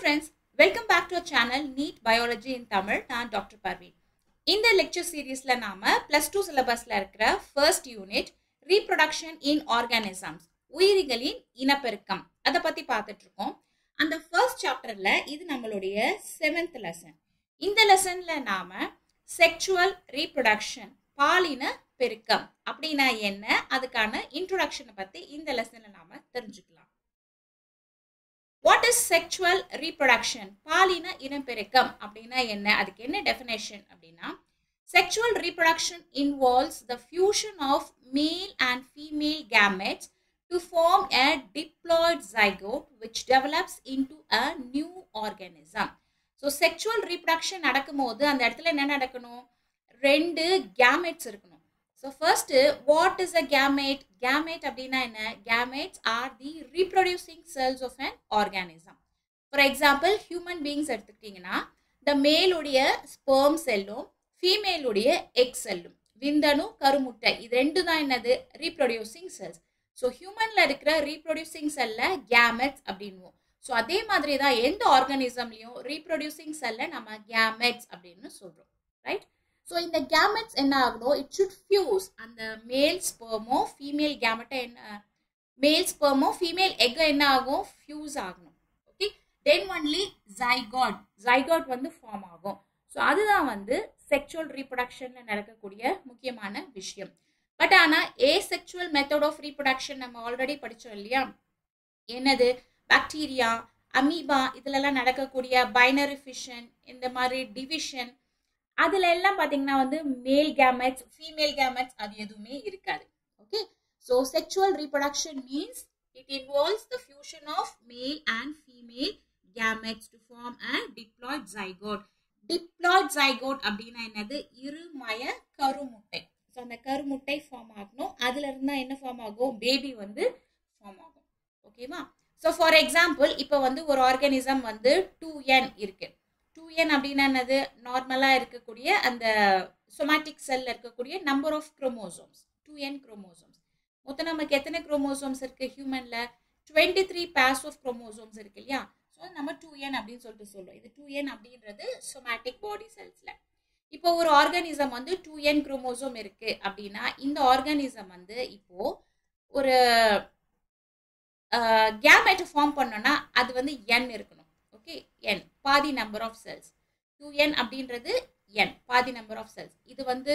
friends, welcome back to our channel NEET Biology in Tamil. நான் doctor Parveen. இந்த lecture சீரிஸ்ல நாம +2 சிலபஸ்ல இருக்கிற first unit reproduction in organisms, உயிரிகளின் இனப்பெருக்கம், அதை பத்தி பார்த்துட்டு இருக்கோம். அந்த ஃபர்ஸ்ட் சாப்டர்ல இது நம்மளுடைய 7th லெசன். இந்த லெசன்ல நாம செக்சுவல் ரீப்ரொடக்ஷன், பாலின பெருக்கம் அப்படின்னா என்ன, அதுக்கான இன்ட்ரோடக்ஷனை பத்தி இந்த லெசன்ல நாம தெரிஞ்சுக்கலாம். What is sexual reproduction? பாலின இனப்பெருக்கம் அப்படின்னா என்ன, அதுக்கு என்ன டெஃபினேஷன் அப்படின்னா, sexual reproduction involves the fusion of male and female gametes to form a diploid zygote which develops into a new organism. So sexual reproduction நடக்கும்போது அந்த இடத்துல என்ன நடக்கணும், ரெண்டு gametes இருக்கணும். So first, what is a gamete? Gamete அப்படின்னா என்ன? Gametes are the reproducing cells of an organism. For example, human beings எடுத்துக்கிட்டீங்கன்னா, the male உடைய sperm செல்லும் female உடைய egg செல்லும், விந்தணு கருமுட்டை, இது ரெண்டு தான் என்னது, reproducing cells. So humanல இருக்கிற reproducing cellல gametes அப்படின்னுவோம். So அதே மாதிரி தான் எந்த ஆர்கானிசம்லயும் reproducing cellல நம்ம gametes அப்படின்னு சொல்றோம், right? So in the gametes என்ன ஆகணும், it should fuse அந்த male sperm female gamete என்ன, male sperm female egg என்ன ஆகும், fuse ஆகணும். Okay, then only zygote வந்து form ஆகும். So அதுதான் வந்து sexual reproductionல நடக்கக்கூடிய முக்கியமான விஷயம். பட் ஆனா asexual method of reproduction நம்ம ஆல்ரெடி படிச்சோம் இல்லையா, என்னது, பாக்டீரியா, அமீபா, இதுலலாம் நடக்கக்கூடிய பைனரி ஃபிஷன், இந்த மாதிரி டிவிஷன், அதுல எல்லாம் பாத்தீங்கன்னா வந்து மேல் கேமெட்ஸ் ஃபீமேல் கேமெட்ஸ் அது எதுவுமே இருக்காது. Okay, so sexual reproduction means it involves the fusion of male and female gametes to form a diploid zygote. Diploid zygote அப்படின்னா என்னது, இருமய கருமுட்டை. ஸோ அந்த கருமுட்டை ஃபார்ம் ஆகணும், அதுல இருந்தா என்ன ஃபார்ம் ஆகும், பேபி வந்து ஃபார்ம் ஆகும். ஓகேவா? ஸோ ஃபார் எக்ஸாம்பிள் இப்போ வந்து ஒரு ஆர்கானிசம் வந்து 2n இருக்கு. 2n அப்படின்னா என்னது, நார்மலாக இருக்கக்கூடிய அந்த சொமாட்டிக் செல்ல இருக்கக்கூடிய number of chromosomes, 2n chromosomes. மொத்தம் நமக்கு எத்தனை குரோமோசோம்ஸ் இருக்கு ஹியூமன்ல, 23 பேர்ஸ் ஆஃப் குரோமோசோம்ஸ் இருக்கு இல்லையா. ஸோ நம்ம 2n அப்படின்னு சொல்லிட்டு சொல்றோம். இது 2n அப்படின்றது சொமாட்டிக் பாடி செல்ஸ்ல. இப்போ ஒரு ஆர்கானிசம் வந்து 2n குரோமோசோம் இருக்கு அப்படின்னா, இந்த ஆர்கானிசம் வந்து இப்போ ஒரு கேமெட் ஃபார்ம் பண்ணோம்னா அது வந்து n இருக்கணும். ஓகே, n பாதி நம்பர் ஆஃப் செல்ஸ், 2n அப்படின்றது n பாதி நம்பர் ஆஃப் செல்ஸ். இது வந்து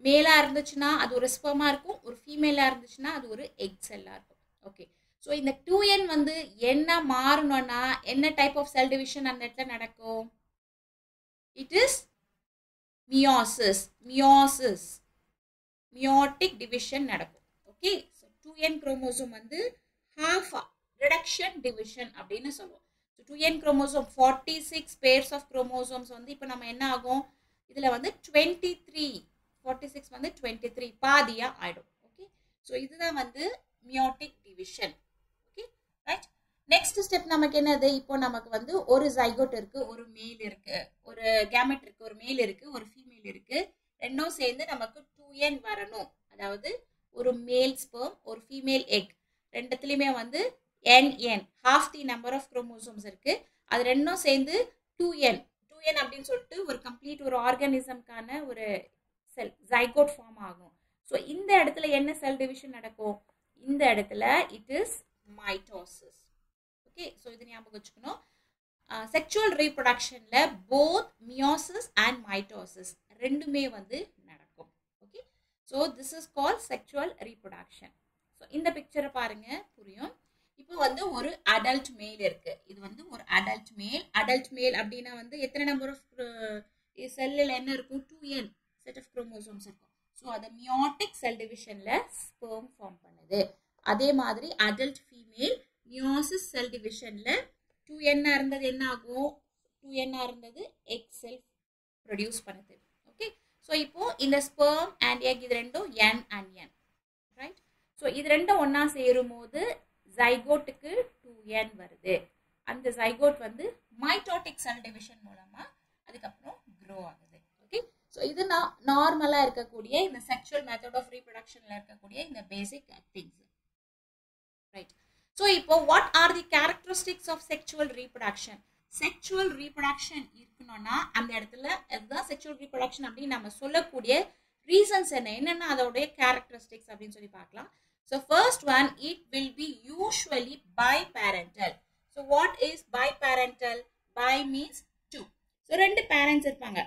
மேலா இருந்துச்சுன்னா அது ஒரு ஸ்பெர்மா இருக்கும், ஒரு ஃபீமேலா இருந்துச்சுன்னா அது ஒரு எக் செல்லா இருக்கும். ஓகே, ஸோ இந்த 2n வந்து என்ன மாறணும்னா என்ன டைப் ஆஃப் செல் டிவிஷன் அந்த இடத்துல நடக்கும், இட் இஸ் மியோட்டிக் டிவிஷன் நடக்கும். ஓகே, ஸோ 2n குரோமோசோம் வந்து half reduction division அப்படின்னு சொல்லுவோம். 2n chromosome 46 pairs of chromosomes வந்து இப்போ நம்ம என்ன ஆகும், இதுல வந்து 23 46 வந்து 23 பாதியா ஆயிடும். ஓகே, ஸோ இதுதான் வந்து meiotic division. Okay, right. Next step நமக்கு என்னது, இப்போ நமக்கு வந்து ஒரு ஜைகோட் இருக்கு, ஒரு மேல் இருக்கு, ஒரு கேமெட் இருக்கு, ஒரு மேல் இருக்கு, ஒரு ஃபீமேல் இருக்கு, ரெண்டும் சேர்ந்து நமக்கு 2n வரணும். அதாவது ஒரு மேல் ஸ்பெர்ம், ஒரு ஃபீமேல் எக், ரெண்டுத்துலயுமே வந்து nn half the number of chromosomes இருக்கு, அது ரெண்டும் சேர்ந்து 2n அப்படின்னு சொல்லிட்டு ஒரு கம்ப்ளீட் ஒரு ஆர்கானிசம்கான ஒரு செல் ஜைகோட் ஃபார்ம் ஆகும். ஸோ இந்த இடத்துல என்ன செல் டிவிஷன் நடக்கும், இந்த இடத்துல it is mitosis. Okay, so இது ஞாபகம் வச்சுக்கணும். செக்சுவல் ரீப்ரொடக்ஷன்ல போத் மியோசிஸ் அண்ட் மைட்டோசிஸ் ரெண்டுமே வந்து நடக்கும். Okay, so this is called sexual reproduction. So இந்த பிக்சரை பாருங்க, புரியும். இப்போ வந்து ஒரு அடல்ட் மேல் இருக்கு, இது வந்து ஒரு அடல்ட் மேல் அப்படின்னா வந்து எத்தனை நம்பர் ஆஃப் செல்லில் என்ன இருக்கும், 2n செட் ஆஃப் குரோமோசோம்ஸ் இருக்கும். ஸோ அது மியோட்டிக் செல் டிவிஷன்ல ஸ்பெர்ம் ஃபார்ம் பண்ணுது. அதே மாதிரி அடல்ட் ஃபீமேல் மியோசிஸ் செல் டிவிஷன்ல 2n இருந்தது என்ன ஆகும், 2n இருந்தது எக் செல் ப்ரொடியூஸ் பண்ணுது. ஓகே, ஸோ இப்போ இந்த ஸ்பெர்ம் அண்ட் எக் இது ரெண்டும் n and n, right. So இது ரெண்டும் ஒன்னா சேரும் போது ஜைகோட்டுக்கு 2n வருது. அந்த ஜைகோட் வந்து மைட்டோட்டிக் செல் டிவிஷன் மூலமா அதுக்கப்புறம் க்ரோ ஆகுது. ஓகே, ஸோ இது நார்மலா இருக்கக்கூடிய இந்த செக்சுவல் மெத்தட் ஆஃப் ரீப்ரொடக்ஷன்ல இருக்கக்கூடிய இந்த பேசிக் திங்ஸ், ரைட். ஸோ இப்போ what are the characteristics of sexual reproduction? Sexual reproduction இருக்கணும்னா அந்த இடத்துல அதுதான் செக்ஷுவல் ரீப்ரொடக்ஷன் அப்படின்னு நம்ம சொல்லக்கூடிய ரீசன்ஸ் என்னென்ன அதோடைய கேரக்டரிஸ்டிக்ஸ் அப்படின்னு சொல்லி பார்க்கலாம். So first one, it will be usually biparental. So what is biparental? Bi means two. So ரெண்டு பேரண்ட்ஸ் இருப்பாங்க,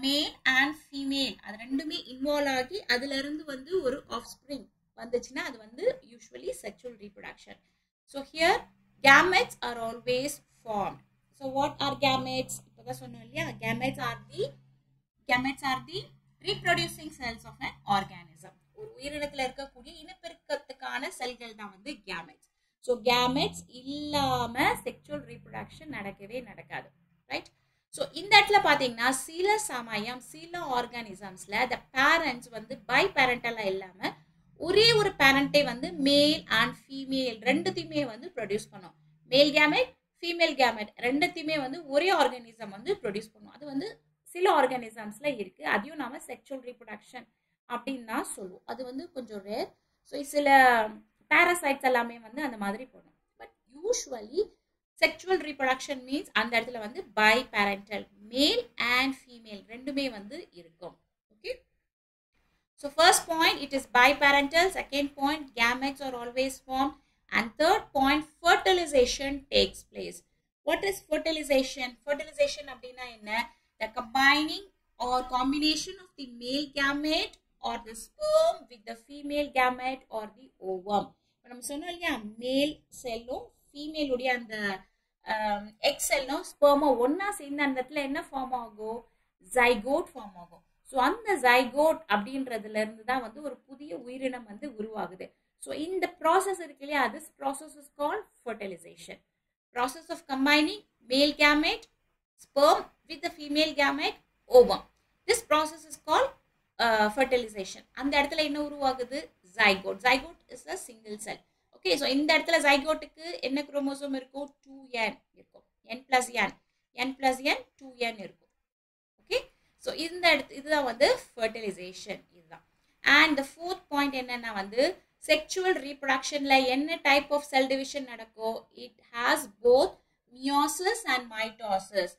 மேல் அண்ட் ஃபீமேல், அது ரெண்டுமே இன்வால்வ் ஆகி அதுல இருந்து வந்து ஒரு ஆஃப்ஸ்பிரிங் வந்துச்சுன்னா அது வந்து usually sexual reproduction. So here gametes are always formed. So what are gametes? இப்போதான் சொன்னோம் இல்லையா, gametes are the reproducing cells of an organism. ஒரு உயிரினத்துல இருக்கக்கூடிய இனப்பெருக்கத்துக்கான செல்கள் தான் வந்து gametes. So gametes இல்லாம sexual reproduction நடக்கவே நடக்காது, right? So இந்த இடத்துல பாத்தீங்கன்னா சில சமயம் சில ஆர்கானிசம்ஸ்ல the parents வந்து பைபேரண்டலா இல்லாம ஒரே ஒரு பேரண்டே வந்து மேல் அண்ட் ஃபீமேல் ரெண்டுத்தையுமே வந்து ப்ரொடியூஸ் பண்ணும். மேல் கேமெட் ஃபீமேல் கேமெட் ரெண்டுத்தையுமே வந்து ஒரே ஆர்கானிசம் வந்து ப்ரொடியூஸ் பண்ணும். அது வந்து சில ஆர்கானிசம்ஸ்ல இருக்கு, அதையும் நாம செக்ஷுவல் ரீப்ரொடக்ஷன் அப்படின்னு தான் சொல்லுவோம். அது வந்து கொஞ்சம் ரேர். ஸோ சில பேரசைட்ஸ் எல்லாமே வந்து அந்த மாதிரி பண்ணும். But usually sexual reproduction means அந்த இடத்துல வந்து biparental, male and female ரெண்டுமே வந்து இருக்கும். Okay, so first point, it is biparental. Second point, gametes are always formed. And third point, fertilization takes place. What is fertilization? Fertilization அப்படினா என்ன? The combining or combination of the male gamete or the sperm with the female gamete or the ovum. நம்ம சொன்னோம் இல்லையா, மேல் செல்லும் female உடைய அந்த egg செல்லும் ஸ்பெர்மும் ஒன்னா சேர்ந்து அந்த இடத்துல என்ன ஃபார்ம் ஆகும்? ஜைகோட் ஃபார்ம் ஆகும். ஸோ அந்த ஜைகோட் அப்படின்றதுல இருந்து தான் வந்து ஒரு புதிய உயிரினம் வந்து உருவாகுது. ஸோ இந்த ப்ராசஸ் இருக்கு இல்லையா, this process is called fertilisation. Process of combining male gamete sperm with the female gamete ovum. This process is called fertilisation. அந்த இடத்துல என்ன உருவாகுது? Zygote. Zygote is a single cell. Okay, so இந்த இடத்துல ஜைகோட்டுக்கு என்ன குரோமோசோம் இருக்கும்? 2n இருக்கும். n plus n 2n இருக்கும். ஓகே, ஸோ இந்த இதுதான் வந்து ஃபர்டிலைசேஷன். இதுதான். அண்ட் த ஃபோர்த் பாயிண்ட் என்னன்னா வந்து செக்ஷுவல் ரீப்ரொடக்ஷன்ல என்ன டைப் ஆஃப் செல் டிவிஷன் நடக்கும்? It has both meiosis and mitosis.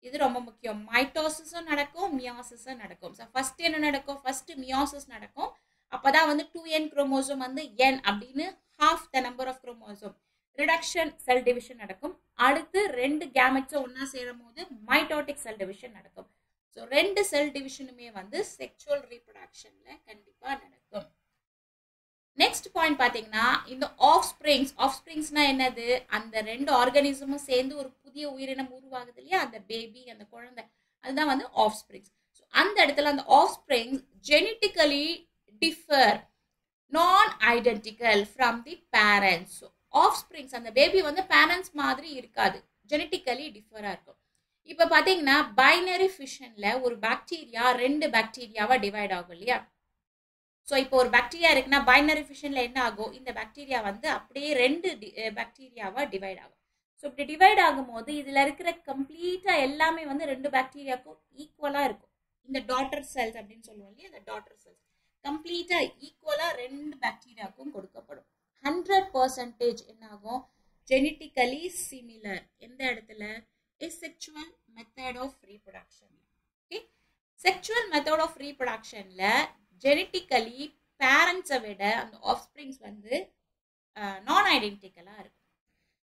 இது ரொம்ப முக்கியம். மைட்டோசிஸும் நடக்கும், மியோசிஸும் நடக்கும். ஸோ ஃபர்ஸ்ட் என்ன நடக்கும்? ஃபர்ஸ்ட் மியோசிஸ் நடக்கும். அப்பதான் வந்து 2n குரோமோசோம் வந்து n அப்படின்னு half the number of chromosome reduction sell division நடக்கும். அடுத்து ரெண்டு கேமெட்ஸும் ஒன்னா சேரும் போது மைட்டோட்டிக் செல் டிவிஷன் நடக்கும். ஸோ ரெண்டு செல் டிவிஷனுமே வந்து செக்ஷுவல் ரீப்ரொடக்ஷன்ல கண்டிப்பா நடக்கும். நெக்ஸ்ட் பாயிண்ட் பாத்தீங்கன்னா இந்த ஆஃப்ஸ்பிரிங்ஸ்னா என்னது? அந்த ரெண்டு ஆர்கானிசமும் சேர்ந்து ஒரு புதிய உயிரினம் உருவாகுது இல்லையா, அந்த பேபி, அந்த குழந்தை, அதுதான் வந்து ஆஃப்ஸ்பிரிங்ஸ். ஸோ அந்த இடத்துல அந்த ஆஃப்ஸ்பிரிங்ஸ் ஜெனட்டிக்கலி டிஃபர், நான் ஐடென்டிக்கல் ஃப்ரம் தி பேரண்ட்ஸ். ஆஃப்ஸ்பிரிங்ஸ் அந்த பேபி வந்து பேரண்ட்ஸ் மாதிரி இருக்காது, ஜெனட்டிக்கலி டிஃபரா இருக்கும். இப்போ பார்த்தீங்கன்னா பைனரி ஃபிஷன்ல ஒரு பாக்டீரியா ரெண்டு பாக்டீரியாவா டிவைட் ஆகும் இல்லையா. ஸோ இப்போ ஒரு பாக்டீரியா இருக்குன்னா பைனரி ஃபிஷன்ல என்ன ஆகும்? இந்த பாக்டீரியா வந்து அப்படியே ரெண்டு பாக்டீரியாவா டிவைட் ஆகும். ஸோ இப்படி டிவைட் ஆகும்போது இதுல இருக்கிற கம்ப்ளீட்டா எல்லாமே வந்து ரெண்டு பாக்டீரியாவுக்கும் ஈக்குவலா இருக்கும். இந்த டாட்டர் செல்ஸ் அப்படின்னு சொல்லுவோம் இல்லையா, இந்த டாட்டர் செல்ஸ் கம்ப்ளீட்டா ஈக்குவலா ரெண்டு பாக்டீரியாவுக்கும் கொடுக்கப்படும். 100% என்ன ஆகும்? Genetically similar. எந்த இடத்துல? asexual method of reproduction. Okay, sexual method of reproductionல genetically parents விட அந்த offsprings வந்து non identical-ஆ இருக்கும்.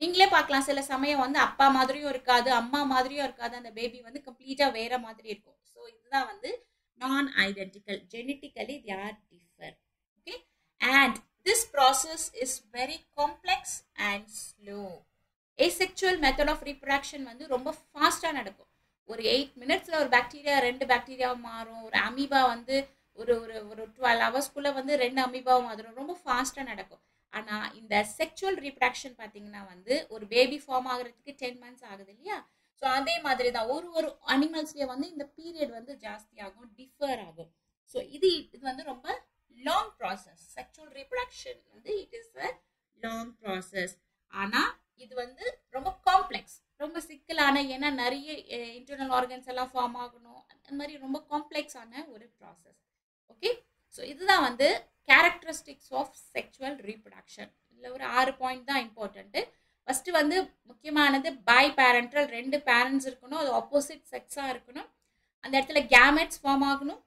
நீங்களே பார்க்கலாம், சில சமயம் வந்து அப்பா மாதிரியும் இருக்காது, அம்மா மாதிரியும் இருக்காது, அந்த பேபி வந்து கம்ப்ளீட்டா வேற மாதிரி இருக்கும். ஸோ இதுதான் வந்து non identical, genetically they are different. Okay, and this process is very complex and slow. asexual method of reproduction வந்து ரொம்ப ஃபாஸ்டா நடக்கும். ஒரு 8 மினிட்ஸ்ல ஒரு பாக்டீரியா ரெண்டு பாக்டீரியாவா மாறும். ஒரு அமீபா வந்து ஒரு ஒரு 12 ஹவர்ஸ்க்குள்ள வந்து ரெண்டு அமீபாவும் மாறும். ரொம்ப ஃபாஸ்டா நடக்கும். ஆனா இந்த செக்ஷுவல் ரீப்ரொடக்ஷன் பாத்தீங்கன்னா வந்து ஒரு பேபி ஃபார்ம் ஆகிறதுக்கு 10 மந்த்ஸ் ஆகுது இல்லையா. ஸோ அதே மாதிரி தான் ஒரு அனிமல்ஸ்லயே வந்து இந்த பீரியட் வந்து ஜாஸ்தி ஆகும், டிஃபர் ஆகும். ஸோ இது வந்து ரொம்ப லாங் ப்ராசஸ். செக்ஷுவல் ரீப்ரொடக்ஷன் வந்து it is a long process. ஆனா இது வந்து ரொம்ப காம்ப்ளெக்ஸ், ரொம்ப சிக்கலான, ஏன்னா நிறைய இன்டர்னல் ஆர்கன்ஸ் எல்லாம் ஃபார்ம் ஆகணும், அந்த மாதிரி ரொம்ப காம்ப்ளெக்ஸான ஒரு ப்ராசஸ். ஓகே, ஸோ இதுதான் வந்து கேரக்டரிஸ்டிக்ஸ் ஆஃப் செக்ஷுவல் ரீப்ரொடக்ஷன். இதில் ஒரு 6 பாயிண்ட் தான் இம்பார்ட்டன்ட்டு. ஃபர்ஸ்ட் வந்து முக்கியமானது பை பேரண்டல், 2 பேரண்ட்ஸ் இருக்கணும், அது ஆப்போசிட் செக்ஸாக இருக்கணும். அந்த இடத்துல கேமெட்ஸ் ஃபார்ம் ஆகணும்.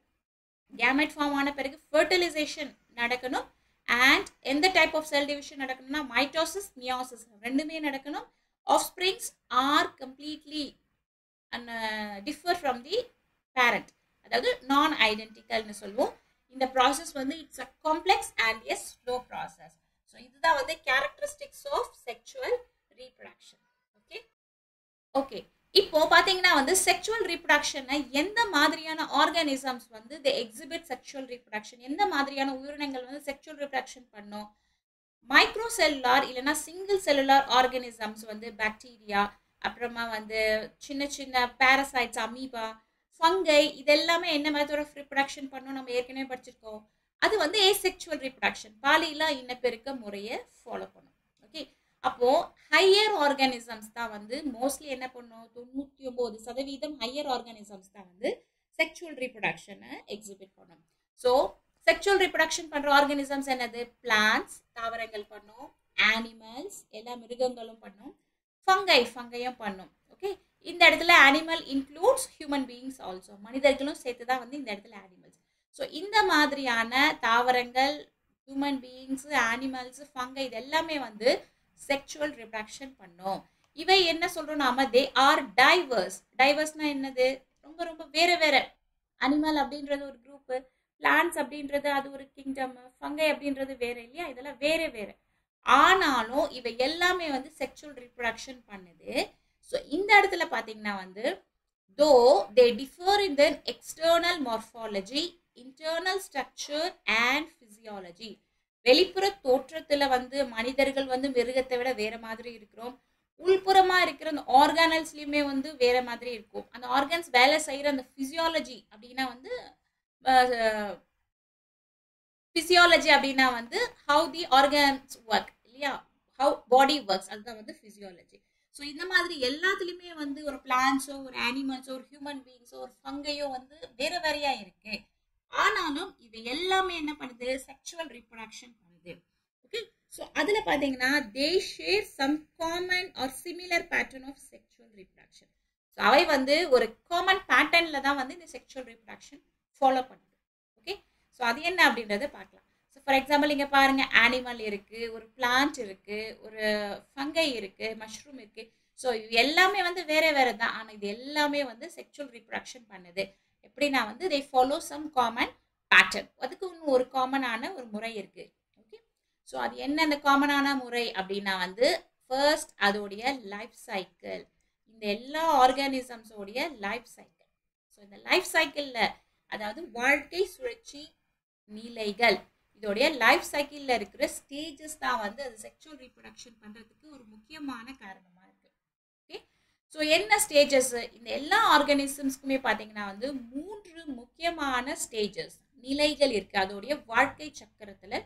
கேமெட் ஃபார்ம் ஆன பிறகு ஃபர்டிலைசேஷன் நடக்கணும். அண்ட் எந்த டைப் ஆஃப் செல் டிவிஷன் நடக்கணும்னா மைட்டோசிஸ், மியோசிஸ் ரெண்டுமே நடக்கணும். Offsprings are completely differ from the parent, அதாவது நான் ஐடென்டிக்கல்னு சொல்லுவோம். இந்த ப்ராசஸ் வந்து it's a complex and a slow process. So இதுதான் வந்து characteristics of sexual reproduction. Okay okay இப்போ பார்த்தீங்கன்னா வந்து செக்ஷுவல் ரீப்ரொடக்ஷனை எந்த மாதிரியான ஆர்கானிசம்ஸ் வந்து தி எக்ஸிபிட் செக்ஷுவல் ரீப்ரொடக்ஷன், எந்த மாதிரியான உயிரினங்கள் வந்து செக்ஷுவல் ரீப்ரொடக்ஷன் பண்ணும்? மைக்ரோ செல்லுலார் இல்லைன்னா சிங்கிள் செல்லுலார் ஆர்கானிசம்ஸ் வந்து பாக்டீரியா, அப்புறமா வந்து சின்ன சின்ன பாரசைட்ஸ், அமீபா, ஃபங்கை, இதெல்லாமே என்ன மெத்தட் ஆஃப் ரீப்ரொடக்ஷன் பண்ணும் நம்ம ஏற்கனவே படிச்சிருக்கோம். அது வந்து ஏசெக்சுவல் ரீப்ரொடக்ஷன், பாலியலா இனப்பெருக்க முறையை ஃபாலோ பண்ணும். ஓகே, அப்போ ஹையர் ஆர்கானிசம்ஸ் தான் வந்து மோஸ்ட்லி என்ன பண்ணும், 99% ஹையர் ஆர்கானிசம்ஸ் தான் வந்து செக்ஷுவல் ரீப்ரொடக்ஷனை எக்ஸிபிட் பண்ணும். ஸோ செக்ஷுவல் ரீப்ரொடக்ஷன் பண்ற ஆர்கானிசம்ஸ் என்னது? பிளான்ட்ஸ், தாவரங்கள் பண்ணும், அனிமல்ஸ், எல்லா மிருகங்களும் பண்ணும், ஃபங்கையும் பண்ணும். ஓகே, இந்த இடத்துல animal includes human beings also, மனிதர்களும் சேர்த்து தான் வந்து இந்த இடத்துல அனிமல்ஸ். ஸோ இந்த மாதிரியான தாவரங்கள், ஹியூமன் பீயிங்ஸ், அனிமல்ஸ், ஃபங்கை இது எல்லாமே வந்து செக்ஷுவல் ரீப்ரொடக்ஷன் பண்ணும். இவை என்ன சொல்றோம் நாம? They are divorce. டைவர்ஸ்னா என்னது? ரொம்ப ரொம்ப வேற வேற. அனிமல் அப்படின்றது ஒரு குரூப், பிளான்ட்ஸ் அப்படின்றது அது ஒரு கிங்டம், ஃபங்கை அப்படின்றது வேற இல்லையா? இதெல்லாம் வேற வேற. ஆனாலும் இவை எல்லாமே வந்து செக்ஷுவல் ரீப்ரொடக்ஷன் பண்ணுது. ஸோ இந்த இடத்துல பார்த்தீங்கன்னா வந்து though they differ in then external morphology, internal structure and physiology. வெளிப்புற தோற்றத்துல வந்து மனிதர்கள் வந்து மிருகத்தை விட வேற மாதிரி இருக்கிறோம். உள்புறமா இருக்கிற அந்த ஆர்கானல்ஸ்லயுமே வந்து வேற மாதிரி இருக்கும். அந்த ஆர்கன்ஸ் வேலை செய்யற அந்த பிசியாலஜி அப்படின்னா வந்து பிசியாலஜி அப்படின்னா வந்து ஹவு தி ஆர்கன்ஸ் ஒர்க் இல்லையா, ஹவு பாடி ஒர்க்ஸ், அதுதான் வந்து பிசியாலஜி. ஸோ இந்த மாதிரி எல்லாத்துலேயுமே வந்து ஒரு பிளான்ட்ஸோ, ஒரு அனிமல்ஸோ, ஒரு ஹியூமன் பீயிங்ஸோ, ஒரு ஃபங்கையோ வந்து வேற வேறையா இருக்கு. ஆனாலும் இது எல்லாமே என்ன பண்ணுது? செக்ஷுவல் ரீப்ரொடக்ஷன் பண்ணுது. ஓகே, ஸோ அதில் பார்த்தீங்கன்னா they share some common or similar pattern of sexual reproduction. So அவை வந்து ஒரு காமன் பேட்டர்னில் தான் வந்து இந்த செக்ஷுவல் ரீப்ரொடக்ஷன் ஃபாலோ பண்ணுது. ஓகே, ஸோ அது என்ன அப்படின்றத பார்க்கலாம். ஸோ ஃபார் எக்ஸாம்பிள் இங்கே பாருங்க, அனிமல் இருக்கு, ஒரு பிளான்ட் இருக்கு, ஒரு ஃபங்கை இருக்கு, மஷ்ரூம் இருக்கு. ஸோ இது எல்லாமே வந்து வேற வேற தான், ஆனால் இது எல்லாமே வந்து செக்ஷுவல் ரீப்ரொடக்ஷன் பண்ணுது. எப்படின்னா வந்து they follow some common pattern. அதுக்கு இன்னும் ஒரு காமனான ஒரு முறை இருக்கு. ஓகே, ஸோ அது என்ன அந்த காமனான முறை அப்படின்னா வந்து ஃபர்ஸ்ட் அதோடைய லைஃப் சைக்கிள். இந்த எல்லா ஆர்கானிசம்ஸோடைய லைஃப் சைக்கிள். ஸோ இந்த லைஃப் சைக்கிளில், அதாவது வாழ்க்கை சுழற்சி நிலைகள், இதோடைய லைஃப் சைக்கிளில் இருக்கிற ஸ்டேஜஸ் தான் வந்து அது செக்ஷுவல் ரீப்ரொடக்ஷன் பண்ணுறதுக்கு ஒரு முக்கியமான காரணமாக இருக்கு. ஓகே, ஸோ என்ன ஸ்டேஜஸ்? இந்த எல்லா ஆர்கானிசம்ஸ்க்குமே பார்த்தீங்கன்னா வந்து 3 முக்கியமான ஸ்டேஜஸ், நிலைகள் இருக்கு. அதோடைய வாழ்க்கை சக்கரத்தில்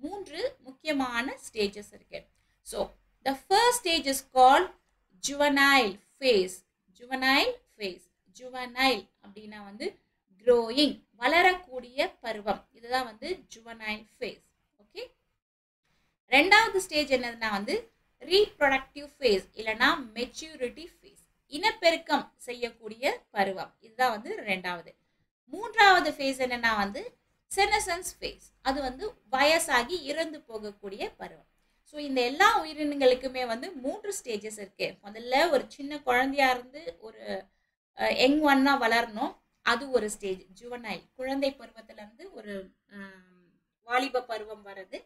3 முக்கியமான ஸ்டேஜஸ் இருக்கு. So the first stage is called juvenile phase. Juvenile phase, juvenile அப்படின்னா வந்து க்ரோயிங், வளரக்கூடிய பருவம், இதுதான் வந்து ஜுவனைல் ஃபேஸ். ஓகே, ரெண்டாவது ஸ்டேஜ் என்னதுன்னா வந்து ரீப்ரொடக்டிவ் ஃபேஸ் இல்லைன்னா மெச்சூரிட்டி ஃபேஸ், இனப்பெருக்கம் செய்யக்கூடிய பருவம், இதுதான் வந்து ரெண்டாவது. மூன்றாவது ஃபேஸ் என்னன்னா வந்து செனசன்ஸ் ஃபேஸ், அது வந்து வயசாகி இறந்து போகக்கூடிய பருவம். ஸோ இந்த எல்லா உயிரினங்களுக்குமே வந்து 3 ஸ்டேஜஸ் இருக்கு. முதல்ல ஒரு சின்ன குழந்தையா இருந்து ஒரு யங் ஒன்னா வளரணும், அது ஒரு ஸ்டேஜ் ஜுவனைல், குழந்தை பருவத்துல இருந்து ஒரு வாலிப பருவம் வருது.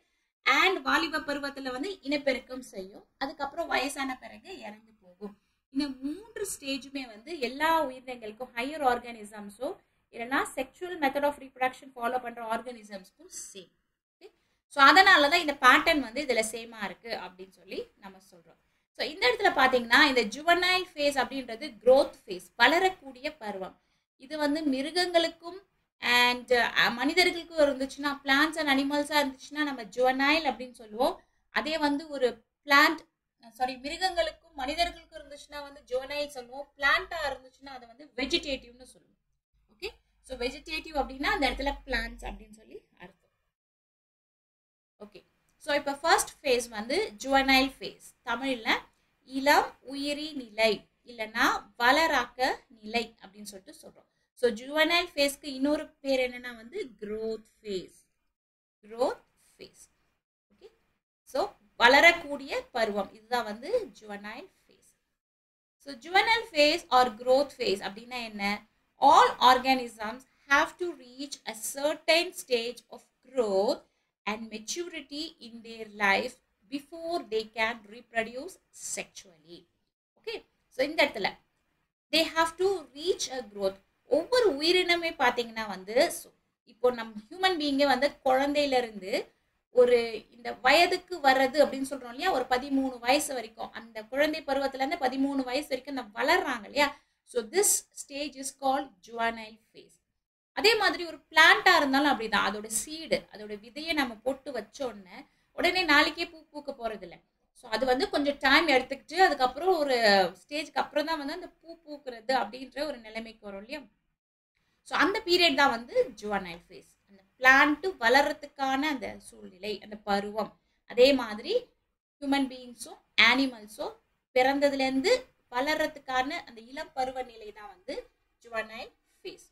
அண்ட் வாலிப பருவத்துல வந்து இனப்பெருக்கம் செய்யும், அதுக்கப்புறம் வயசான பிறகு இறந்து போகும். இந்த 3 ஸ்டேஜுமே வந்து எல்லா உயிரினங்களுக்கும், ஹையர் ஆர்கானிசம்ஸோ இல்லைன்னா sexual method of reproduction follow பண்ற ஆர்கானிசம்ஸ்க்கும் சேம். ஸோ அதனால தான் இந்த பேட்டர்ன் வந்து இதுல சேமா இருக்கு அப்படின்னு சொல்லி நம்ம சொல்றோம். ஸோ இந்த இடத்துல பாத்தீங்கன்னா இந்த ஜுவனைல் ஃபேஸ் அப்படின்றது growth ஃபேஸ், வளரக்கூடிய பருவம். இது வந்து மிருகங்களுக்கும் அண்ட் மனிதர்களுக்கும் இருந்துச்சுன்னா, பிளான்ட்ஸ் அண்ட் அனிமல்ஸாக இருந்துச்சுன்னா நம்ம ஜுவனைல் அப்படின்னு சொல்லுவோம். அதே வந்து ஒரு பிளான்ட் மிருகங்களுக்கும் மனிதர்களுக்கும் இருந்துச்சுன்னா வந்து ஜுவனைல் சொல்லுவோம். பிளான்ட்டா இருந்துச்சுன்னா அதை வந்து வெஜிடேட்டிவ்னு சொல்லுவோம். ஓகே, ஸோ வெஜிடேட்டிவ் அப்படின்னா அந்த இடத்துல பிளான்ட்ஸ் அப்படின்னு சொல்லி அர்த்தம். ஓகே, ஸோ இப்போ ஃபர்ஸ்ட் ஃபேஸ் வந்து ஜுவனைல் ஃபேஸ், தமிழில் இளம் உயிரி நிலை இல்லைன்னா வளராக்க நிலை அப்படின்னு சொல்லிட்டு சொல்றோம். ஸோ ஜுவனைல் ஃபேஸ்க்கு இன்னொரு பேர் என்னன்னா வந்து growth phase. growth phase. Okay, so வளரக்கூடிய பருவம் இதுதான் வந்து juvenile phase. So juvenile phase or growth phase அப்படின்னா என்ன? All organisms have to reach a certain stage of growth and maturity in their life before they can reproduce sexually. Okay, so இந்த இடத்துல they have to reach a growth. ஒவ்வொரு உயிரினமே பார்த்தீங்கன்னா வந்து இப்போ நம்ம human பீயிங்கே வந்து குழந்தையிலிருந்து ஒரு இந்த வயதுக்கு வர்றது அப்படின்னு சொல்றோம் இல்லையா, ஒரு 13 வயசு வரைக்கும், அந்த குழந்தை பருவத்துல இருந்து 13 வயசு வரைக்கும் அந்த வளர்றாங்க இல்லையா. So this stage is called juvenile phase. அதே மாதிரி ஒரு பிளான்ட்டா இருந்தாலும் அப்படிதான். அதோட சீடு, அதோட விதையை நம்ம போட்டு வச்சோடனே உடனே நாளைக்கே பூ பூக்க போறது இல்லை. ஸோ அது வந்து கொஞ்சம் டைம் எடுத்துக்கிட்டு அதுக்கப்புறம் ஒரு ஸ்டேஜ்க்கு அப்புறம் தான் வந்து அந்த பூ பூக்குறது அப்படின்ற ஒரு நிலைமைக்கு வரும் இல்லையா. ஸோ அந்த பீரியட் தான் வந்து ஜுவனைல் ஃபேஸ். அந்த பிளான்ட்டு வளர்றதுக்கான அந்த சூழ்நிலை, அந்த பருவம். அதே மாதிரி ஹியூமன் பீயிங்ஸும் ஆனிமல்ஸும் பிறந்ததுலேருந்து வளர்றதுக்கான அந்த இளம் பருவ நிலை தான் வந்து juvenile phase.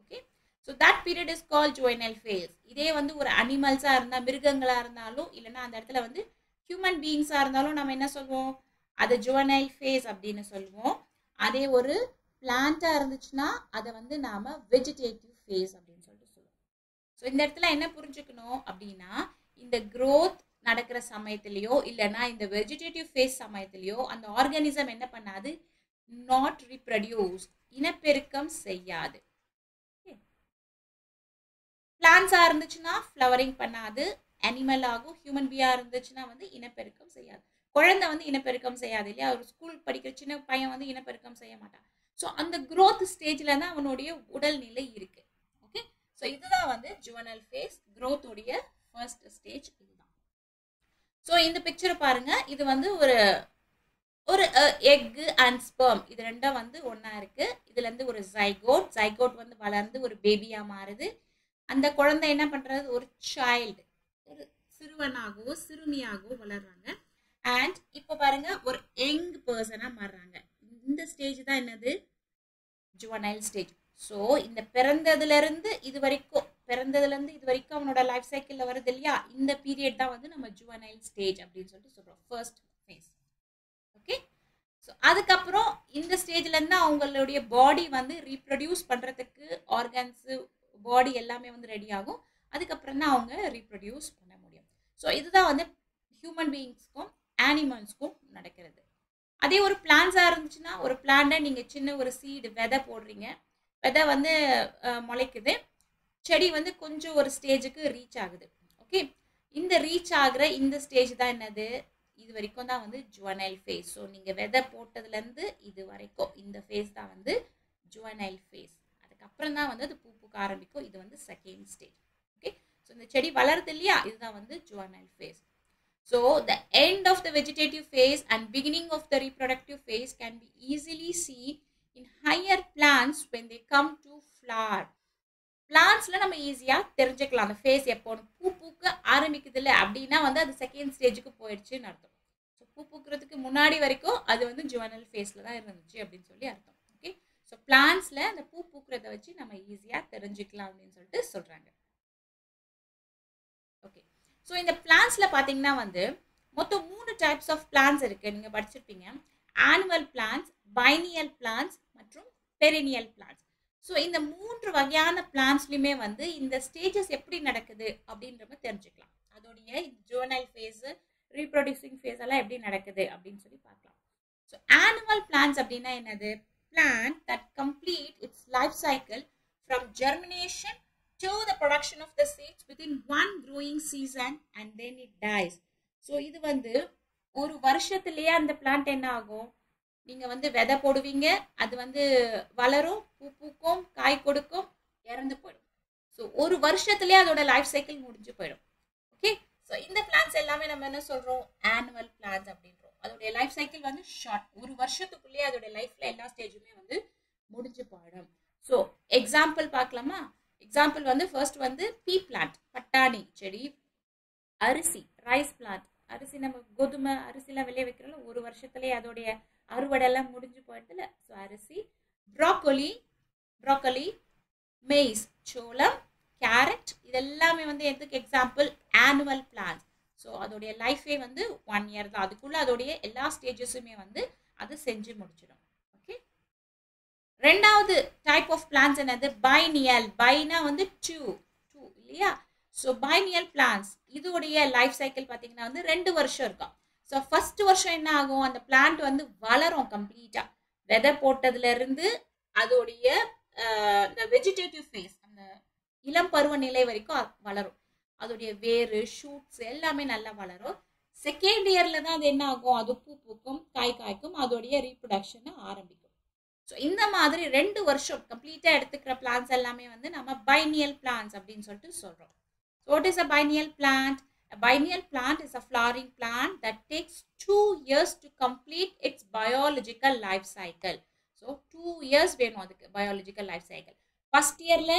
Okay, so that period is call juvenile phase. இதே வந்து ஒரு அனிமல்ஸாக இருந்தால், மிருகங்களாக இருந்தாலும் இல்லைன்னா அந்த இடத்துல வந்து ஹியூமன் பீயிங்ஸாக இருந்தாலும் நம்ம என்ன சொல்லுவோம்? அது ஜுவனைல் ஃபேஸ் அப்படின்னு சொல்லுவோம். அதே ஒரு பிளான்ட்டாக இருந்துச்சுன்னா அதை வந்து நாம் வெஜிடேட்டிவ் ஃபேஸ் அப்படின்னு சொல்லிட்டு சொல்லுவோம். ஸோ இந்த இடத்துல என்ன புரிஞ்சுக்கணும் அப்படின்னா, இந்த growth நடக்கிற சமயத்திலையோ இல்லைன்னா இந்த வெஜிடேட்டிவ் ஃபேஸ் சமயத்திலையோ அந்த ஆர்கானிசம் என்ன பண்ணாது? நாட் ரீப்ரொடியூஸ், இனப்பெருக்கம் செய்யாது. பிளான்ஸாக இருந்துச்சுன்னா ஃப்ளவரிங் பண்ணாது. அனிமல் ஆகும். ஹியூமன் பீயாக இருந்துச்சுன்னா வந்து இனப்பெருக்கம் செய்யாது. குழந்தை வந்து இனப்பெருக்கம் செய்யாது இல்லையா. ஒரு ஸ்கூல் படிக்கிற சின்ன பையன் வந்து இனப்பெருக்கம் செய்ய மாட்டான். ஸோ அந்த growth ஸ்டேஜில் தான் அவனுடைய உடல்நிலை இருக்கு. ஓகே, ஸோ இதுதான் வந்து ஜுவனைல் ஃபேஸ், growth உடைய ஃபர்ஸ்ட் ஸ்டேஜ் இதுதான். ஸோ இந்த பிக்சரை பாருங்க. இது வந்து ஒரு ஒரு எக்கு அண்ட் ஸ்பெர்ம், இது ரெண்டும் வந்து ஒன்றா இருக்கு. இதுல இருந்து ஒரு ஜைகோட் வந்து வளர்ந்து ஒரு பேபியா மாறுது. அந்த குழந்தை என்ன பண்றது? ஒரு சைல்டு, ஒரு சிறுவனாகவோ சிறுமியாகவோ வளர்றாங்க. அண்ட் இப்போ பாருங்க ஒரு யங் பர்சனா மாறுறாங்க. இந்த ஸ்டேஜ் தான் என்னது? Juvenile stage. ஸோ இந்த பிறந்ததுல இருந்து இது வரைக்கும் அவனோட லைஃப் சைக்கிள்ல வருது இல்லையா, இந்த பீரியட் தான் வந்து நம்ம ஜுவனைல் ஸ்டேஜ் அப்படின்னு சொல்லிட்டு சொல்றோம், ஃபர்ஸ்ட் ஃபேஸ். ஓகே, ஸோ அதுக்கப்புறம் இந்த ஸ்டேஜ்ல இருந்து அவங்களுடைய பாடி வந்து ரீப்ரொடியூஸ் பண்றதுக்கு ஆர்கன்ஸு, பாடி எல்லாமே வந்து ரெடி ஆகும். அதுக்கப்புறம் தான் அவங்க ரீப்ரொடியூஸ் பண்ண முடியும். ஸோ இதுதான் வந்து ஹியூமன் பீயிங்ஸ்க்கும் ஆனிமல்ஸ்க்கும் நடக்கிறது. அதே ஒரு பிளான்ஸாக இருந்துச்சுன்னா, ஒரு பிளான்ட்டை நீங்கள் சின்ன ஒரு சீடு விதை போடுறீங்க, விதை வந்து முளைக்குது, செடி வந்து கொஞ்சம் ஒரு ஸ்டேஜுக்கு ரீச் ஆகுது. ஓகே, இந்த ரீச் ஆகிற இந்த ஸ்டேஜ் தான் என்னது? இது வரைக்கும் தான் வந்து ஜுவனைல் ஃபேஸ். ஸோ நீங்கள் விதை போட்டதுலேருந்து இது வரைக்கும் இந்த ஃபேஸ் தான் வந்து ஜுவனைல் ஃபேஸ். அதுக்கப்புறம் தான் வந்து அது பூ பூக்க ஆரம்பிக்கும். இது வந்து செகண்ட் ஸ்டேஜ். ஓகே, ஸோ இந்த செடி வளருது இல்லையா, இதுதான் வந்து juvenile phase. So the end of the vegetative phase and beginning of the reproductive phase can be easily seen in higher plants when they come to flower. Plantsல நம்ம ஈஸியா தெரிஞ்சுக்கலாம் அந்த ஃபேஸ் எப்போ பூ பூக்க ஆரம்பிக்குது இல்லை அப்படின்னா வந்து அது செகண்ட் ஸ்டேஜுக்கு போயிடுச்சுன்னு அர்த்தம். ஸோ பூ பூக்கிறதுக்கு முன்னாடி வரைக்கும் அது வந்து ஜுவனைல் ஃபேஸில் தான் இருந்துச்சு அப்படின்னு சொல்லி அர்த்தம். ஓகே, ஸோ பிளான்ட்ஸில் அந்த பூ பூக்கிறத வச்சு நம்ம ஈஸியாக தெரிஞ்சுக்கலாம் அப்படின்னு சொல்லிட்டு சொல்கிறாங்க. ஓகே, ஸோ இந்த பிளான்ட்ஸில் பார்த்தீங்கன்னா வந்து மொத்தம் 3 டைப்ஸ் ஆஃப் பிளான்ட்ஸ் இருக்குது. நீங்கள் படிச்சிருப்பீங்க. ஆனுவல் பிளான்ட்ஸ், பைனியல் பிளான்ட்ஸ் மற்றும் பெரினியல் பிளான்ட்ஸ். ஸோ இந்த 3 வகையான பிளான்ட்ஸ்லையுமே வந்து இந்த ஸ்டேஜஸ் எப்படி நடக்குது அப்படின்றத தெரிஞ்சுக்கலாம். அதோடைய ஜுவனைல் ஃபேஸு, ரீப்ரொடியூசிங் ஃபேஸ் எல்லாம் எப்படி நடக்குது அப்படின்னு சொல்லி பார்க்கலாம். ஸோ ஆனுவல் பிளான்ட்ஸ் அப்படின்னா என்னது? Plant that complete it's life cycle from germination to the production of the seeds within one growing season and then it dies. So இது வந்து ஒரு வருஷத்திலேயே அந்த பிளான்ட் என்ன ஆகும்? நீங்க வந்து விதை போடுவீங்க, அது வந்து வளரும், பூ பூக்கும், காய் கொடுக்கும், இறந்து போயிடும். ஸோ ஒரு வருஷத்திலேயே அதோட லைஃப் சைக்கிள் முடிஞ்சு போயிடும். ஓகே, ஸோ இந்த பிளான்ட்ஸ் எல்லாமே நம்ம என்ன சொல்றோம்? ஆனுவல் பிளான்ட்ஸ் அப்படின்றோம். அதோடைய லைஃப் சைக்கிள் வந்து ஷார்ட், ஒரு வருஷத்துக்குள்ளேயே அதோட லைஃப்ல எல்லா ஸ்டேஜுமே வந்து முடிஞ்சு போயிடும். ஸோ எக்ஸாம்பிள் பார்க்கலாமா? எக்ஸாம்பிள் வந்து ஃபர்ஸ்ட் வந்து பீ பிளான்ட், பட்டாணி செடி. அரிசி, ரைஸ் பிளான்ட், அரிசி நம்ம கோதுமை அரிசிலாம் விளைய வைக்கிறோம், ஒரு வருஷத்துலேயே அதோடைய அறுவடை எல்லாம் முடிஞ்சு போயிடுதுல. ஸோ அரிசி. ப்ராக்கோலி, மெய்ஸ் சோளம், கேரட், இதெல்லாமே வந்து எதுக்கு எக்ஸாம்பிள் ஆனுவல் பிளான்ஸ். ஸோ அதோடைய லைஃபே வந்து 1 year தான். அதுக்குள்ள அதோடைய எல்லா ஸ்டேஜஸுமே வந்து அது செஞ்சு முடிச்சிடும். ஓகே. ரெண்டாவது டைப் ஆஃப் பிளான்ஸ் என்னது? பைனியல். பைனா வந்து டூ இல்லையா? ஸோ பைனியல் பிளான்ஸ் இதோடைய லைஃப் சைக்கிள் பார்த்தீங்கன்னா வந்து 2 வருஷம் இருக்கும். ஸோ ஃபர்ஸ்ட் வருஷம் என்ன ஆகும்? அந்த பிளான்ட் வந்து வளரும் கம்ப்ளீட்டா. விதை போட்டதுல இருந்து அதோடைய இந்த வெஜிடேட்டிவ் ஃபேஸ், அந்த இளம் பருவ நிலை வரைக்கும் வளரும். அதோடைய வேறு ஷூட்ஸ் எல்லாமே நல்லா வளரும். செகண்ட் இயர்ல தான் அது என்ன ஆகும்? அது பூ பூக்கும், காய் காய்க்கும், அதோடைய ரீப்ரொடக்ஷன் ஆரம்பிக்கும். ஸோ இந்த மாதிரி 2 வருஷம் கம்ப்ளீட்டா எடுத்துக்கிற பிளான்ஸ் எல்லாமே வந்து நம்ம பைனியல் பிளான்ஸ் அப்படின்னு சொல்லிட்டு சொல்றோம். So what is a biennial plant? A biennial plant is a flowering plant that takes 2 years to complete its biological life cycle. So 2 years வேணும் அதுக்கு biological life cycle. First yearல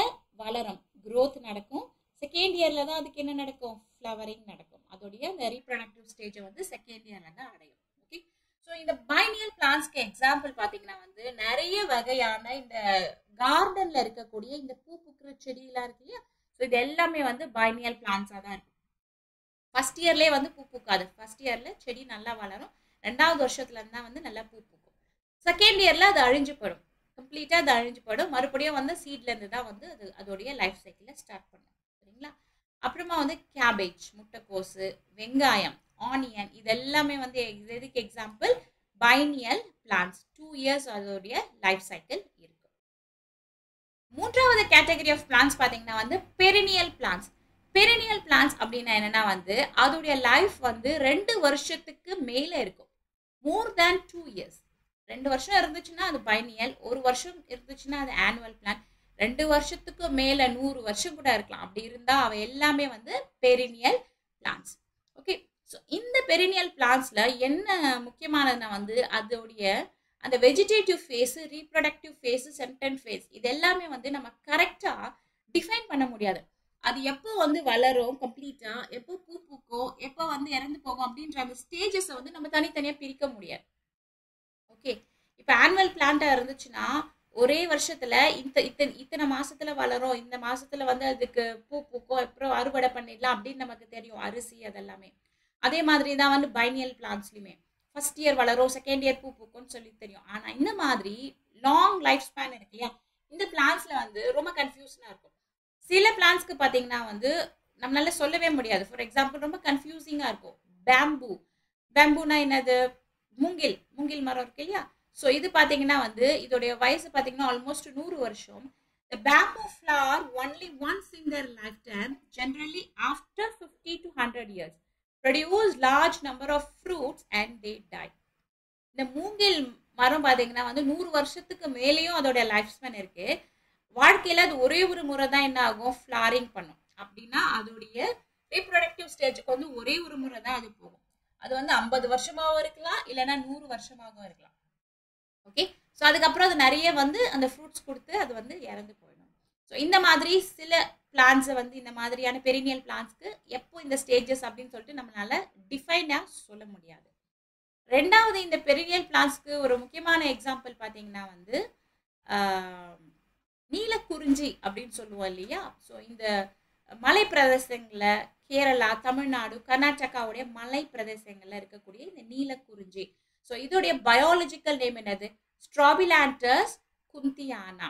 வளரும், growth நடக்கும். Second இயர்ல தான் அதுக்கு என்ன நடக்கும்? ஃப்ளவரிங் நடக்கும். அதோடைய அந்த ரீப்ரொடக்டிவ் ஸ்டேஜை வந்து செகண்ட் இயர்ல தான் அடையும். ஓகே. ஸோ இந்த பைனியல் பிளான்ஸ்க்கு எக்ஸாம்பிள் பார்த்தீங்கன்னா வந்து நிறைய வகையான இந்த கார்டன்ல இருக்கக்கூடிய இந்த பூ பூக்கிற செடியெல்லாம் இருக்கு இல்லையா? ஸோ இது எல்லாமே வந்து பைனியல் பிளான்ஸாக தான் இருக்கும். ஃபர்ஸ்ட் இயர்லேயே வந்து பூ பூக்காது. ஃபர்ஸ்ட் இயர்ல செடி நல்லா வளரும். 2வது வருஷத்துல இருந்தா வந்து நல்லா பூ பூக்கும். செகண்ட் இயர்ல அது அழிஞ்சு போயிடும், கம்ப்ளீட்டா அது அழிஞ்சு போயிடும். மறுபடியும் வந்து சீட்ல இருந்து தான் வந்து அது அதோடைய லைஃப் சைக்கிளை ஸ்டார்ட் பண்ணும். சரிங்களா? அப்புறமா வந்து கேபேஜ், முட்டைக்கோசு, வெங்காயம், ஆனியன், இது எல்லாமே வந்து எதுக்கு எக்ஸாம்பிள்? Biennial plants. 2 years அதோடைய லைஃப் சைக்கிள் இருக்கு. மூன்றாவது கேட்டகரி ஆஃப் பிளான்ஸ் பார்த்தீங்கன்னா வந்து பெரினியல் பிளான்ஸ். பெரினியல் பிளான்ஸ் அப்படின்னா என்னன்னா வந்து அதோடைய லைஃப் வந்து 2 வருஷத்துக்கு மேலே இருக்கும். மோர் தேன் 2 years. 2 வருஷம் இருந்துச்சுன்னா அது பைனியல், 1 வருஷம் இருந்துச்சுன்னா அது ஆனுவல் பிளான். 2 வருஷத்துக்கு மேல 100 வருஷம் கூட இருக்கலாம். அப்படி இருந்தா அவ எல்லாமே வந்து பெரினியல் பிளான்ஸ். ஓகே. ஸோ இந்த பெரினியல் பிளான்ஸ்ல என்ன முக்கியமானதுன்னா வந்து அதோடைய அந்த vegetative phase, reproductive phase, senescent phase, இது எல்லாமே வந்து நம்ம கரெக்டா டிஃபைன் பண்ண முடியாது. அது எப்போ வந்து வளரும் கம்ப்ளீட்டா, எப்போ பூ பூக்கும், எப்போ வந்து இறந்து போகும் அப்படின்ற அந்த ஸ்டேஜஸை வந்து நம்ம தனித்தனியா பிரிக்க முடியாது. ஓகே. இப்போ ஆனுவல் பிளான்டா இருந்துச்சுன்னா ஒரே வருஷத்துல இத்தனை மாசத்துல வளரும், இந்த மாசத்துல வந்து அதுக்கு பூ பூக்கும், அப்புறம் அறுவடை பண்ணிடலாம் அப்படின்னு நமக்கு தெரியும், அரிசி அதெல்லாமே. அதே மாதிரி தான் வந்து பைனியல் பிளான்ஸ்லயுமே ஃபர்ஸ்ட் இயர் வளரும், செகண்ட் இயர் பூ பூக்கும்னு சொல்லி தெரியும். ஆனா இந்த மாதிரி லாங் லைஃப் ஸ்பேன் இருக்கு இல்லையா? இந்த பிளான்ஸ்ல வந்து ரொம்ப கன்ஃபியூஷனா இருக்கும். சில பிளான்ஸ்க்கு பாத்தீங்கன்னா வந்து நம்மளால சொல்லவே முடியாது. ஃபார் எக்ஸாம்பிள் ரொம்ப கன்ஃபியூசிங்கா இருக்கும். பேம்பூனா என்னது? மூங்கில் மரம் இருக்கு இல்லையா? ஸோ இது பார்த்தீங்கன்னா வந்து இதோடைய வயசு பார்த்தீங்கன்னா ஆல்மோஸ்ட் 100 வருஷம். The bamboo flower only once in their lifetime, generally after 50 to 100 years, produce large number of fruits and they die. இந்த மூங்கில் மரம் பார்த்தீங்கன்னா வந்து 100 வருஷத்துக்கு மேலேயும் அதோட லைஃப் ஸ்பேன் இருக்கு. வாழ்க்கையில அது ஒரே ஒரு முறை தான் என்ன ஆகும்? ஃப்ளாரிங் பண்ணும். அப்படின்னா அதோடைய ரீப்ரொடக்டிவ் ஸ்டேஜுக்கு வந்து ஒரே ஒரு முறை தான் அது போகும். அது வந்து 50 வருஷமாகவும் இருக்கலாம், இல்லைன்னா 100 வருஷமாகவும் இருக்கலாம். ஓகே. ஸோ அதுக்கப்புறம் அது நிறைய வந்து அந்த ஃப்ரூட்ஸ் கொடுத்து அது வந்து இறந்து போயிடும். ஸோ இந்த மாதிரி சில பிளான்ஸை வந்து இந்த மாதிரியான பெரினியல் பிளான்ஸ்க்கு எப்போ இந்த ஸ்டேஜஸ் அப்படின்னு சொல்லிட்டு நம்மளால டிஃபைனாக சொல்ல முடியாது. ரெண்டாவது இந்த பெரினியல் பிளான்ஸ்க்கு ஒரு முக்கியமான எக்ஸாம்பிள் பார்த்தீங்கன்னா வந்து நீலக்குறிஞ்சி அப்படின்னு சொல்லுவோம் இல்லையா? ஸோ இந்த மலை பிரதேசங்களில் கேரளா, தமிழ்நாடு, கர்நாடகாவுடைய மலை பிரதேசங்களில் இருக்கக்கூடிய இந்த நீலக்குறிஞ்சி. ஸோ இதோடைய பயாலஜிக்கல் நேம் என்னது? ஸ்ட்ராபிலாண்டஸ் குந்தியானா,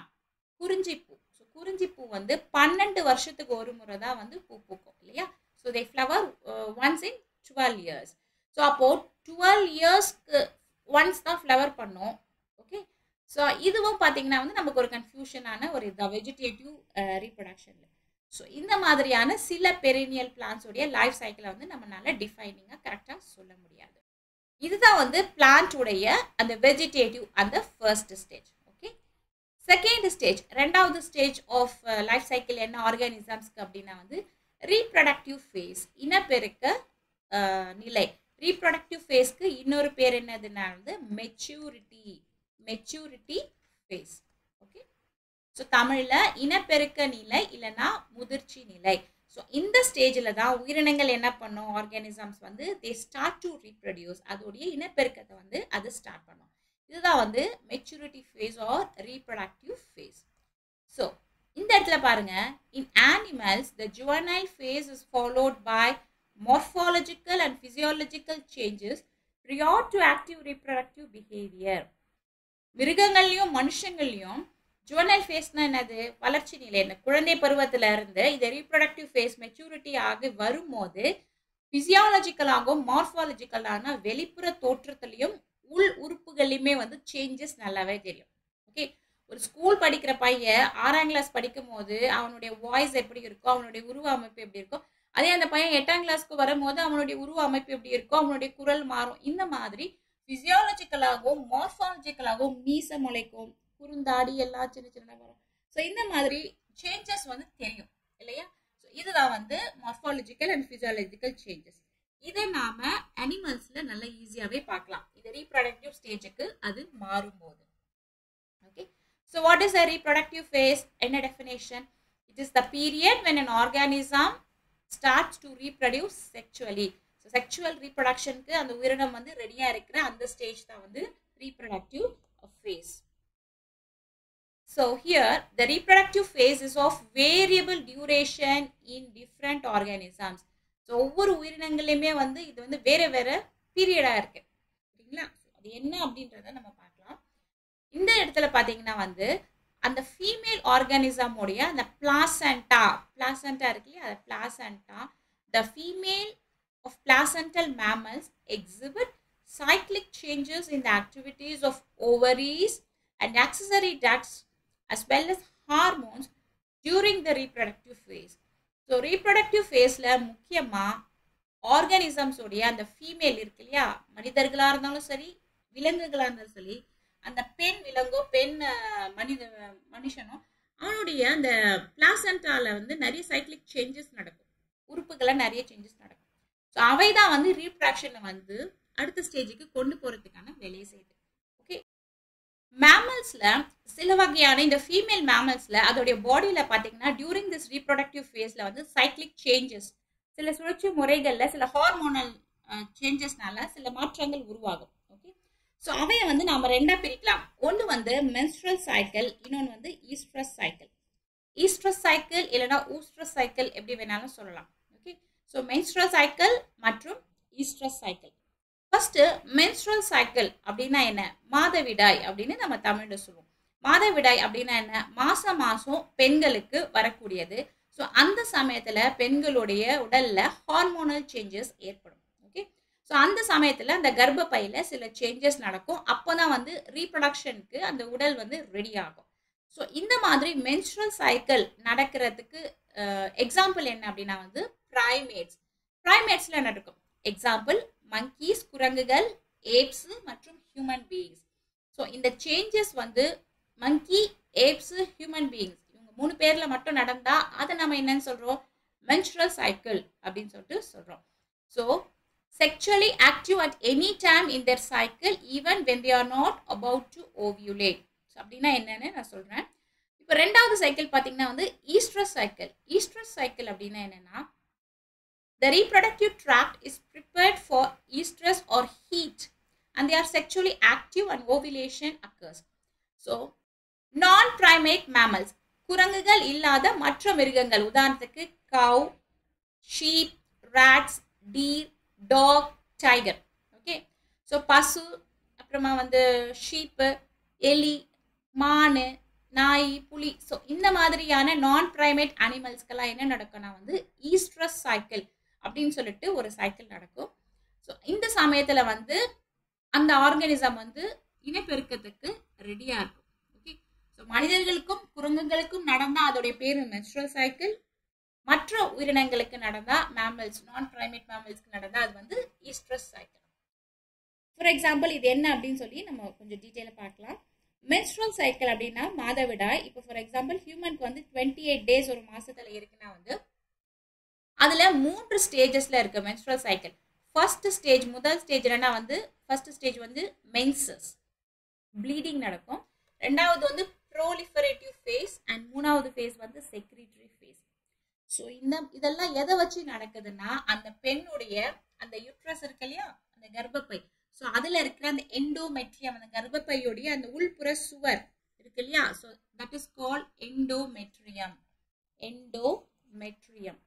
குறிஞ்சிப்பூ. ஸோ குறிஞ்சிப்பூ வந்து 12 வருஷத்துக்கு ஒரு முறை தான் வந்து பூ பூக்கும் இல்லையா? So they flower once in 12 years. So அப்போ 12 yearsக்கு ஒன்ஸ் தான் ஃப்ளவர் பண்ணும். ஓகே. ஸோ இதுவும் பார்த்தீங்கன்னா வந்து நமக்கு ஒரு கன்ஃபியூஷனான ஒரு வெஜிடேட்டிவ் ரீப்ரொடக்ஷன்ல. ஸோ இந்த மாதிரியான சில பெரினியல் பிளான்ஸோடைய லைஃப் சைக்கிளை வந்து நம்மளால டிஃபைனிங்காக கரெக்டாக சொல்ல முடியாது. இதுதான் வந்து பிளான்ட் உடைய அந்த வெஜிடேட்டிவ் அந்த first stage. Okay. Second stage, ரெண்டாவது ஸ்டேஜ் ஆஃப் லைஃப் சைக்கிள் என்ன ஆர்கானிசம்ஸ்க்கு அப்படின்னா வந்து ரீப்ரொடக்டிவ் ஃபேஸ், இனப்பெருக்க நிலை. ரீப்ரொடக்டிவ் ஃபேஸ்க்கு இன்னொரு பேர் என்னதுன்னா வந்து மெச்சூரிட்டி ஃபேஸ். ஓகே. ஸோ தமிழில் இனப்பெருக்க நிலை இல்லைன்னா முதிர்ச்சி நிலை. ஸோ இந்த ஸ்டேஜில் தான் உயிரினங்கள் என்ன பண்ணும், ஆர்கானிசம்ஸ் வந்து தே ஸ்டார்ட் டு ரீப்ரொடியூஸ், அதோடைய இனப்பெருக்கத்தை வந்து அது ஸ்டார்ட் பண்ணும். இதுதான் வந்து maturity phase or reproductive phase. So இந்த இடத்துல பாருங்க, in animals the juvenile phase is followed by morphological and physiological changes prior to active reproductive behavior. மிருகங்கள்லையும் மனுஷங்கள்லையும் ஜுவனைல் ஃபேஸ்னா என்னது, வளர்ச்சி நிலை, என்ன குழந்தை பருவத்துல இருந்து இது ரீப்ரொடக்டிவ் ஃபேஸ் மெச்சூரிட்டி ஆகி வரும்போது பிசியாலஜிக்கலாகவும் மார்ஃபாலஜிக்கலான வெளிப்புற தோற்றத்திலையும் உள் உறுப்புகள்லையுமே வந்து சேஞ்சஸ் நல்லாவே தெரியும். ஓகே, ஒரு ஸ்கூல் படிக்கிற பையன் 6ஆம் கிளாஸ் படிக்கும் போது அவனுடைய வாய்ஸ் எப்படி இருக்கோ, அவனுடைய உருவ அமைப்பு எப்படி இருக்கோ, அதே அந்த பையன் 8ஆம் கிளாஸ்க்கு வரும்போது அவனுடைய உருவ அமைப்பு எப்படி இருக்கோ, அவனுடைய குரல் மாறும். இந்த மாதிரி பிசியாலஜிக்கலாகவும் மார்ஃபாலஜிக்கலாகவும் மீச முளைக்கும், குறுந்தாடி எல்லாம் சின்ன சின்ன வரும். ஸோ இந்த மாதிரி சேஞ்சஸ் வந்து தெரியும் இல்லையா. ஸோ இதுதான் வந்து மார்ஃபாலஜிக்கல் அண்ட் பிசியாலஜிக்கல் சேஞ்சஸ். இதை நாம அனிமல்ஸ்ல நல்லா ஈஸியாவே பார்க்கலாம், இது ரீப்ரொடக்டிவ் ஸ்டேஜுக்கு அது மாறும்போது. Okay, so what is a reproductive phase? என்ன definition? It is the period when an organism starts to reproduce sexually. So sexual ரீப்ரொடக்ஷனுக்கு அந்த உயிரினம் வந்து ரெடியா இருக்கிற அந்த ஸ்டேஜ் தான் வந்து reproductive phase. So here the reproductive phase is of variable duration in different organisms. So ஒவ்வொரு உயிரினங்களையுமே வந்து இது வந்து வேற வேற பீரியடா இருக்கு சரிங்களா. அது என்ன அப்படின்றத நம்ம பார்க்கலாம். இந்த இடத்துல பாத்தீங்கன்னா வந்து அந்த ஃபீமேல் ஆர்கானிசம் உடைய அந்த பிளாசென்டா இருக்கு இல்லையா, அந்த பிளாசென்டா, the female of placental mammals exhibit cyclic changes in the activities of ovaries and accessory ducts as well as hormones during the reproductive phase. So reproductive phaseல முக்கியமா ஆர்கானிசம்ஸ் உடைய அந்த ஃபீமேல் இருக்கு இல்லையா, மனிதர்களா இருந்தாலும் சரி விலங்குகளா இருந்தாலும் சரி, அந்த பெண் விலங்கோ பெண் மனுஷனோ அவனுடைய அந்த பிளாசென்டால வந்து நிறைய சைக்ளிக் சேஞ்சஸ் நடக்கும், உறுப்புகளை நிறைய சேஞ்சஸ் நடக்கும். ஸோ அவை தான் வந்து ரீப்ராக்ஷனை வந்து அடுத்த ஸ்டேஜுக்கு கொண்டு போறதுக்கான வேலையை செய்யுது. ஓகே, மேமல்ஸ்ல சில வகையான இந்த ஃபீமேல் மேமல்ஸ்ல அதோடைய பாடியில பாத்தீங்கன்னா டியூரிங் திஸ் ரீப்ரொடக்டிவ் ஃபேஸ்ல வந்து சைக்ளிக் சேஞ்சஸ், சில சுழற்சி முறைகள்ல சில ஹார்மோனல் சேஞ்சஸ்னால சில மாற்றங்கள் உருவாகும். ஓகே, ஸோ அவையை வந்து நாம ரெண்டா பிரிக்கலாம். ஒன்று வந்து மென்ஸ்ட்ரல் சைக்கிள், இன்னொன்று வந்து ஈஸ்ட்ரஸ் சைக்கிள். ஈஸ்ட்ரஸ் சைக்கிள் இல்லைன்னா ஊஸ்ட்ரஸ் சைக்கிள் எப்படி வேணாலும் சொல்லலாம். ஓகே, ஸோ மென்ஸ்ட்ரல் சைக்கிள் மற்றும் oestrus cycle. First menstrual cycle அப்படின்னா என்ன, மாதவிடாய் அப்படின்னு நம்ம தமிழ்ல சொல்லுவோம். மாதவிடாய் அப்படின்னா என்ன, மாசம் பெண்களுக்கு வரக்கூடியது. ஸோ அந்த சமயத்துல பெண்களுடைய உடல்ல ஹார்மோனல் சேஞ்சஸ் ஏற்படும். ஓகே, ஸோ அந்த சமயத்துல அந்த கர்ப்பப்பையில சில சேஞ்சஸ் நடக்கும். அப்போதான் வந்து ரீப்ரொடக்ஷனுக்கு அந்த உடல் வந்து ரெடி ஆகும். ஸோ இந்த மாதிரி மென்ஸ்ட்ரல் சைக்கிள் நடக்கிறதுக்கு எக்ஸாம்பிள் என்ன அப்படின்னா வந்து பிரைமேட்ஸ்ல நடக்கும். எக்ஸாம்பிள் monkeys, குரங்குகள், ஏப்ஸ் மற்றும் ஹியூமன் பீயிங்ஸ். ஸோ இந்த சேஞ்சஸ் வந்து மங்கி, ஏப்ஸ், ஹியூமன் பீயிங்ஸ் இவங்க 3 பேர்ல மட்டும் நடந்தா அதை நம்ம என்னன்னு சொல்றோம், மென்ஸ்ட்ரல் சைக்கிள் அப்படின்னு சொல்லிட்டு சொல்றோம். So sexually active at any time in their cycle even when they are not about to ovulate. So அப்படின்னா என்னன்னு நான் சொல்றேன். இப்போ ரெண்டாவது சைக்கிள் பார்த்தீங்கன்னா வந்து ஈஸ்ட்ரஸ் சைக்கிள். ஈஸ்ட்ரஸ் சைக்கிள் அப்படின்னா என்னன்னா, the reproductive tract is prepared for estrus or heat and they are sexually active and ovulation occurs. So non-primate mammals, குரங்குகள் இல்லாத மற்ற மிருகங்கள், உதாரணத்துக்கு cow, sheep, rats, deer, dog, tiger. Okay, so பசு, அப்புறமா வந்து ஷீப்பு, எலி, மானு, நாய், புலி, ஸோ இந்த மாதிரியான நான் பிரைமேட் அனிமல்ஸ்க்கெல்லாம் என்ன நடக்கும்னா வந்து ஈஸ்ட்ரஸ் சைக்கிள் அப்படின்னு சொல்லிட்டு ஒரு சைக்கிள் நடக்கும். ஸோ இந்த சமயத்துல வந்து அந்த ஆர்கானிசம் வந்து இனப்பெருக்கத்துக்கு ரெடியா இருக்கும். ஓகே, ஸோ மனிதர்களுக்கும் குரங்குகளுக்கும் நடந்தா அதோடைய பேரு மென்ஸ்ட்ரல் சைக்கிள், மற்ற உயிரினங்களுக்கு நடந்தா மேமல்ஸ், நான் பிரைமேட் மேமல்ஸ்க்கு நடந்தா அது வந்து ஈஸ்ட்ரஸ் சைக்கிள். ஃபார் எக்ஸாம்பிள் இது என்ன அப்படின்னு சொல்லி நம்ம கொஞ்சம் டீட்டெயிலாக பார்க்கலாம். மென்ஸ்ட்ரல் சைக்கிள் அப்படின்னா மாதவிடாய். இப்போ ஃபார் எக்ஸாம்பிள் ஹியூமனுக்கு வந்து 28 டேஸ் ஒரு மாசத்துல இருக்குன்னா வந்து அதுல 3 ஸ்டேஜஸ்ல இருக்கு மென்ஸ்ட்ரல் சைக்கிள். ஃபர்ஸ்ட் ஸ்டேஜ், முதல் ஸ்டேஜ் என்னன்னா வந்து ஃபர்ஸ்ட் ஸ்டேஜ் வந்து மென்சஸ், ப்ளீடிங் நடக்கும். ரெண்டாவது வந்து ப்ரோலிஃபரேட்டிவ் ஃபேஸ் அண்ட் மூணாவது ஃபேஸ் வந்து செக்ரிட்டரி ஃபேஸ். ஸோ இதெல்லாம் எதை வச்சு நடக்குதுன்னா அந்த பெண்ணுடைய அந்த யூட்ரஸ் இருக்கு இல்லையா, அந்த கர்ப்பப்பை, ஸோ அதுல இருக்கிற அந்த எண்டோமெட்ரியம், அந்த கர்ப்பப்பையுடைய அந்த உள்புற சுவர் இருக்கு இல்லையா, so that is called endometrium. Endometrium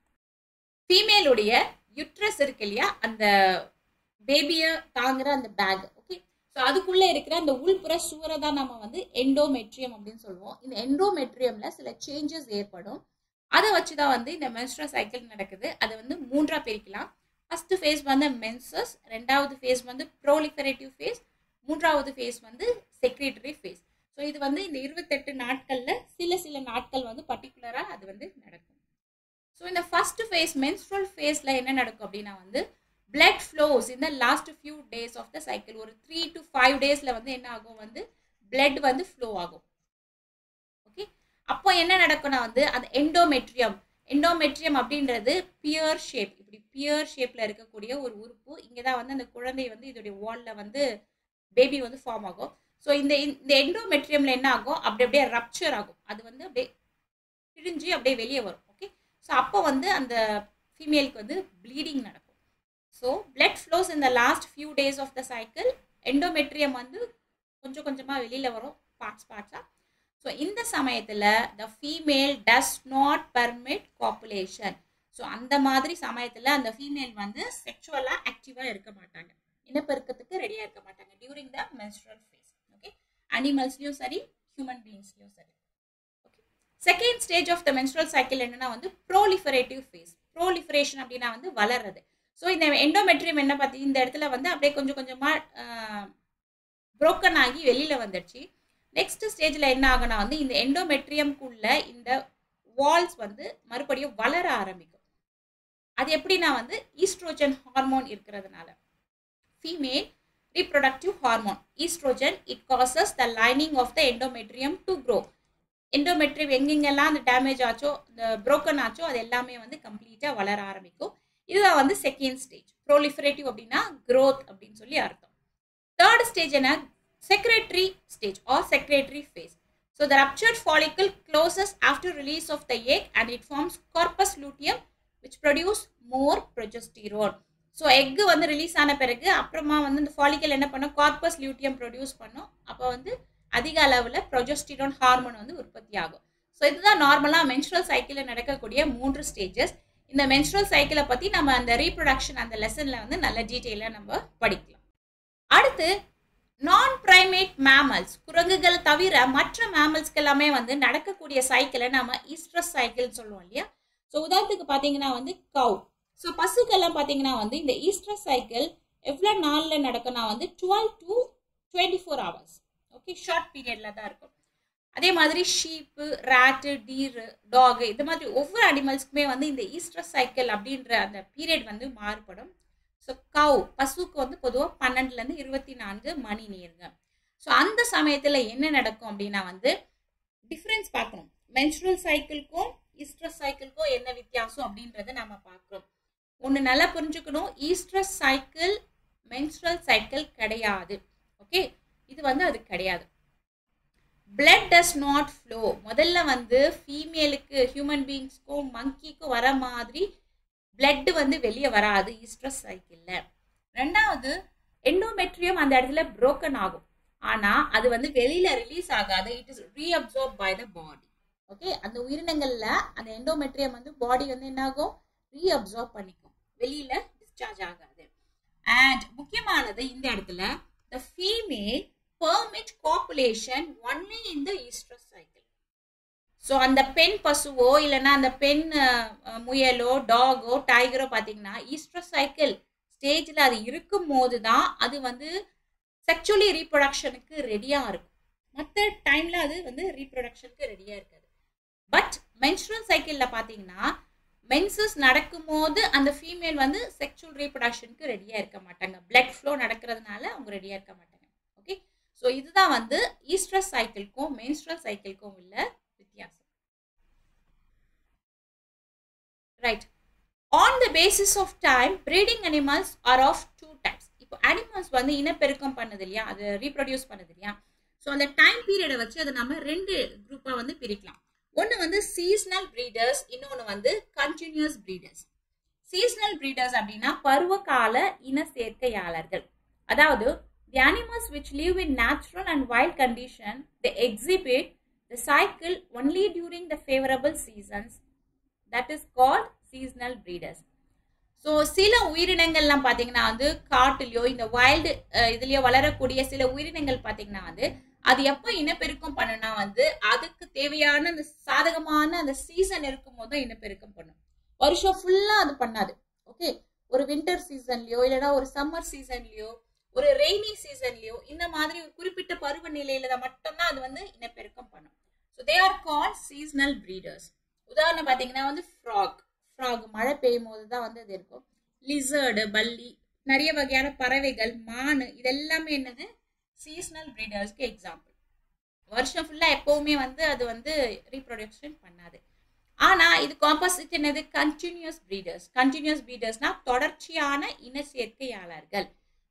ஃபீமேலுடைய யூட்ரஸ் இருக்கு இல்லையா, அந்த பேபியை தாங்குற அந்த பேக். ஓகே, ஸோ அதுக்குள்ள இருக்கிற அந்த உள்புற சுவரை தான் நம்ம வந்து எண்டோமெட்ரியம் அப்படின்னு சொல்லுவோம். இந்த எண்டோமெட்ரியம்ல சில சேஞ்சஸ் ஏற்படும். அதை வச்சுதான் வந்து இந்த மென்ஸ்ட்ரல் சைக்கிள் நடக்குது. அதை வந்து மூன்றா பிரிக்கலாம். ஃபர்ஸ்ட் ஃபேஸ் வந்து மென்சஸ், ரெண்டாவது ஃபேஸ் வந்து ப்ரோலிஃபரேட்டிவ் ஃபேஸ், மூன்றாவது ஃபேஸ் வந்து செக்ரேட்டரி ஃபேஸ். ஸோ இது வந்து இந்த 28 நாட்கள்ல சில நாட்கள் வந்து பர்டிகுலரா அது வந்து நடக்கும். ஸோ இந்த ஃபர்ஸ்ட் ஃபேஸ் மென்ஸ்ட்ரல் ஃபேஸ்ல என்ன நடக்கும் அப்படின்னா வந்து blood flows in the last few days of the cycle. ஒரு 3 to 5 daysல வந்து என்ன ஆகும் வந்து blood வந்து flow ஆகும். ஓகே, அப்போ என்ன நடக்கும்னா வந்து அந்த எண்டோமெட்ரியம் அப்படின்றது பியர் ஷேப், இப்படி பியர் ஷேப்ல இருக்கக்கூடிய ஒரு உறுப்பு. இங்கதான் வந்து அந்த குழந்தை வந்து இதோடைய வால்ல வந்து பேபி வந்து ஃபார்ம் ஆகும். ஸோ இந்த எண்டோமெட்ரியம்ல என்ன ஆகும், அப்படியே ரப்சர் ஆகும். அது வந்து அப்படியே பிரிஞ்சு அப்படியே வெளியே வரும். ஓகே, ஸோ அப்போ வந்து அந்த ஃபீமேலுக்கு வந்து ப்ளீடிங் நடக்கும். So blood flows in the last few days of the cycle. Endometrium வந்து கொஞ்சம் கொஞ்சமாக வெளியில் வரும், பார்ட்ஸாக. ஸோ இந்த சமயத்தில் the female does not permit copulation. So அந்த மாதிரி சமயத்தில் அந்த ஃபீமேல் வந்து செக்ஷுவலாக ஆக்டிவாக இருக்க மாட்டாங்க, இனப்பெருக்கத்துக்கு ரெடியாக இருக்க மாட்டாங்க during the menstrual phase. Okay, அனிமல்ஸ்லையும் சரி ஹியூமன் பீயிங்ஸ்லையும் சரி. Okay, second stage of the menstrual cycle என்னன்னா வந்து ப்ரோலிஃபரேட்டிவ் ஃபேஸ். ப்ரோலிஃபரேஷன் அப்படின்னா வந்து வளர்றது. ஸோ இந்த எண்டோமெட்ரியம் என்ன பார்த்தி இந்த இடத்துல வந்து அப்படியே கொஞ்சம் கொஞ்சமாக புரோக்கன் ஆகி வெளியில் வந்துடுச்சு. நெக்ஸ்ட் ஸ்டேஜில் என்ன ஆகுனா வந்து இந்த எண்டோமெட்ரியம்குள்ள இந்த வால்ஸ் வந்து மறுபடியும் வளர ஆரம்பிக்கும். அது எப்படின்னா வந்து ஈஸ்ட்ரோஜன் ஹார்மோன் இருக்கிறதுனால, female reproductive hormone estrogen, it causes the lining of the endometrium to grow. Endometrium எங்கெங்கெல்லாம் அந்த டேமேஜ் ஆச்சோ, இந்த புரோக்கன் ஆச்சோ, அது எல்லாமே வந்து கம்ப்ளீட்டாக வளர ஆரம்பிக்கும். இதுதான் வந்து செகண்ட் ஸ்டேஜ். ப்ரோலிஃபரேட்டிவ் அப்படின்னா growth அப்படின்னு சொல்லி அர்த்தம். தேர்ட் ஸ்டேஜ் என்ன, secretory stage or secretory phase. So the ruptured follicle closes after release of the egg and it forms corpus luteum which produce more progesterone. So egg வந்து release ஆன பிறகு அப்புறமா வந்து இந்த ஃபாலிக்கல் என்ன பண்ணும், கார்பஸ் லூட்டியம் ப்ரொடியூஸ் பண்ணும். அப்போ வந்து அதிக அளவில் ப்ரொஜெஸ்டிரோன் ஹார்மோன் வந்து உற்பத்தி ஆகும். ஸோ இதுதான் நார்மலாக மென்ஸ்ட்ரல் சைக்கிளில் நடக்கக்கூடிய 3 ஸ்டேஜஸ். இந்த மென்ஸ்ட்ரல் சைக்கிளை பற்றி நம்ம அந்த ரீப்ரொடக்ஷன் அந்த லெசனில் வந்து நல்ல டீட்டெயிலாக நம்ம படிக்கலாம். அடுத்து நான் பிரைமேட் மேமல்ஸ், குரங்குகள் தவிர மற்ற மேமல்ஸ்க்கு எல்லாமே வந்து நடக்கக்கூடிய சைக்கிளை நம்ம ஈஸ்ட்ரஸ் சைக்கிள்னு சொல்லுவோம் இல்லையா. ஸோ உதாரணத்துக்கு பார்த்தீங்கன்னா வந்து கவ். ஸோ பசுக்கெல்லாம் பார்த்தீங்கன்னா வந்து இந்த ஈஸ்ட்ரஸ் சைக்கிள் எவ்வளோ நாளில் நடக்கும்னா வந்து 12 to 24 hours. ஓகே, ஷார்ட் பீரியட்ல தான் இருக்கும். அதே மாதிரி ஷீப்பு, ரேட்டு, டீரு, டாகு, இது மாதிரி ஒவ்வொரு அனிமல்ஸ்க்குமே வந்து இந்த ஈஸ்ட்ரஸ் சைக்கிள் அப்படின்ற அந்த பீரியட் வந்து மாறுபடும். ஸோ கவ் பசுக்கு வந்து பொதுவாக 12லேருந்து 24 மணி நேரங்க. ஸோ அந்த சமயத்தில் என்ன நடக்கும் அப்படின்னா வந்து டிஃப்ரென்ஸ் பார்க்கணும். மென்ஸ்ட்ரல் சைக்கிள்க்கும் ஈஸ்ட்ரஸ் சைக்கிள்க்கும் என்ன வித்தியாசம் அப்படின்றத நம்ம பார்க்குறோம். ஒன்று நல்லா புரிஞ்சுக்கணும், ஈஸ்ட்ரஸ் சைக்கிள் மென்ஸ்ட்ரல் சைக்கிள் கிடையாது. ஓகே, இது வந்து அது கிடையாது. Blood does not flow. முதல்ல வந்து ஃபீமேலுக்கு ஹியூமன் பீயிங்ஸ்க்கும் மங்கிக்கும் வர மாதிரி பிளட் வந்து வெளியே வராது ஈஸ்ட்ரஸ் சைக்கிளில். ரெண்டாவது, எண்டோமெட்ரியம் அந்த இடத்துல புரோக்கன் ஆகும், ஆனால் அது வந்து வெளியில ரிலீஸ் ஆகாது. It is reabsorb by the body. Okay, அந்த உயிரினங்கள்ல அந்த எண்டோமெட்ரியம் வந்து பாடி வந்து என்ன ஆகும், ரீஅப்சார்ப் பண்ணிக்கும், வெளியில டிஸ்சார்ஜ் ஆகாது. அண்ட் முக்கியமானது இந்த இடத்துல the female permit copulation only in the estrous cycle. So அந்த பெண் பசுவோ இல்லைன்னா அந்த பெண் முயலோ டாகோ டைகரோ பார்த்தீங்கன்னா ஈஸ்ட்ரஸ் சைக்கிள் ஸ்டேஜில் அது இருக்கும் போது தான் அது வந்து செக்சுவலி ரீப்ரொடக்ஷனுக்கு ரெடியாக இருக்கும். மற்ற டைமில் அது வந்து ரீப்ரொடக்ஷனுக்கு ரெடியாக இருக்காது. பட் மென்ஸ்ட்ரல் சைக்கிளில் பார்த்தீங்கன்னா மென்சஸ் நடக்கும்போது அந்த ஃபீமேல் வந்து செக்சுவல் ரீப்ரொடக்ஷனுக்கு ரெடியாக இருக்க மாட்டாங்க. பிளட் ஃப்ளோ நடக்கிறதுனால அவங்க ரெடியாக இருக்க மாட்டாங்க. ஓகே, ஸோ இதுதான் வந்து ஈஸ்ட்ரஸ் சைக்கிள்க்கும் மென்ஸ்ட்ரல் சைக்கிள்க்கும் உள்ள வித்தியாசம். Right, on the basis of time breeding animals are of 2 types. இப்போ அனிமல்ஸ் வந்து இனப்பெருக்கம் பண்ணுது இல்லையா, அது ரீப்ரொடியூஸ் பண்ணுது இல்லையா. ஸோ அந்த டைம் பீரியடை வச்சு அதை நம்ம 2 குரூப்பாக வந்து பிரிக்கலாம். ஒன்று வந்து சீசனல் பிரீடர்ஸ், இன்னொன்று வந்து கண்டினியூஸ் பிரீடர்ஸ். சீசனல் பிரீடர்ஸ் அப்படின்னா பருவகால இன சேர்க்கையாளர்கள். அதாவது the animals which live in natural and wild condition, they exhibit the cycle only during the favorable seasons. That is called seasonal breeders. So சில உயிரினங்கள்லாம் பார்த்தீங்கன்னா வந்து காட்டுலையோ இந்த வைல்டு இதுலயோ வளரக்கூடிய சில உயிரினங்கள் பார்த்தீங்கன்னா வந்து அது எப்போ இனப்பெருக்கம் பண்ணுனா வந்து அதுக்கு தேவையான அந்த சாதகமான அந்த சீசன் இருக்கும் போது இனப்பெருக்கம் பண்ணும். வருஷம் ஃபுல்லா அது பண்ணாது. ஓகே, ஒரு வின்டர் சீசன்லயோ இல்லைன்னா ஒரு சம்மர் சீசன்லயோ ஒரு ரெய்னி சீசன்லயோ இந்த மாதிரி ஒரு குறிப்பிட்ட பருவநிலையில மட்டும்தான் அது வந்து இனப்பெருக்கம் பண்ணும். So they are called seasonal breeders. உதாரணம் பார்த்தீங்கன்னா வந்து ஃப்ராக் மழை பெய்யும் போது தான் வந்து அது இருக்கும். லிசர்டு, பல்லி, நிறைய வகையான பறவைகள், மான், இதெல்லாமே என்னது சீசனல் பிரீடர்ஸ்க்கு எக்ஸாம்பிள். வருஷம் ஃபுல்லா எப்பவுமே வந்து அது வந்து ரீப்ரொடக்ஷன் பண்ணாது. ஆனா இதுக்கு ஆப்போசிட் என்னது கண்டினியூஸ் பிரீடர்ஸ். கண்டினியூஸ் பிரீடர்ஸ்னா தொடர்ச்சியான இன சேர்க்கையாளர்கள்.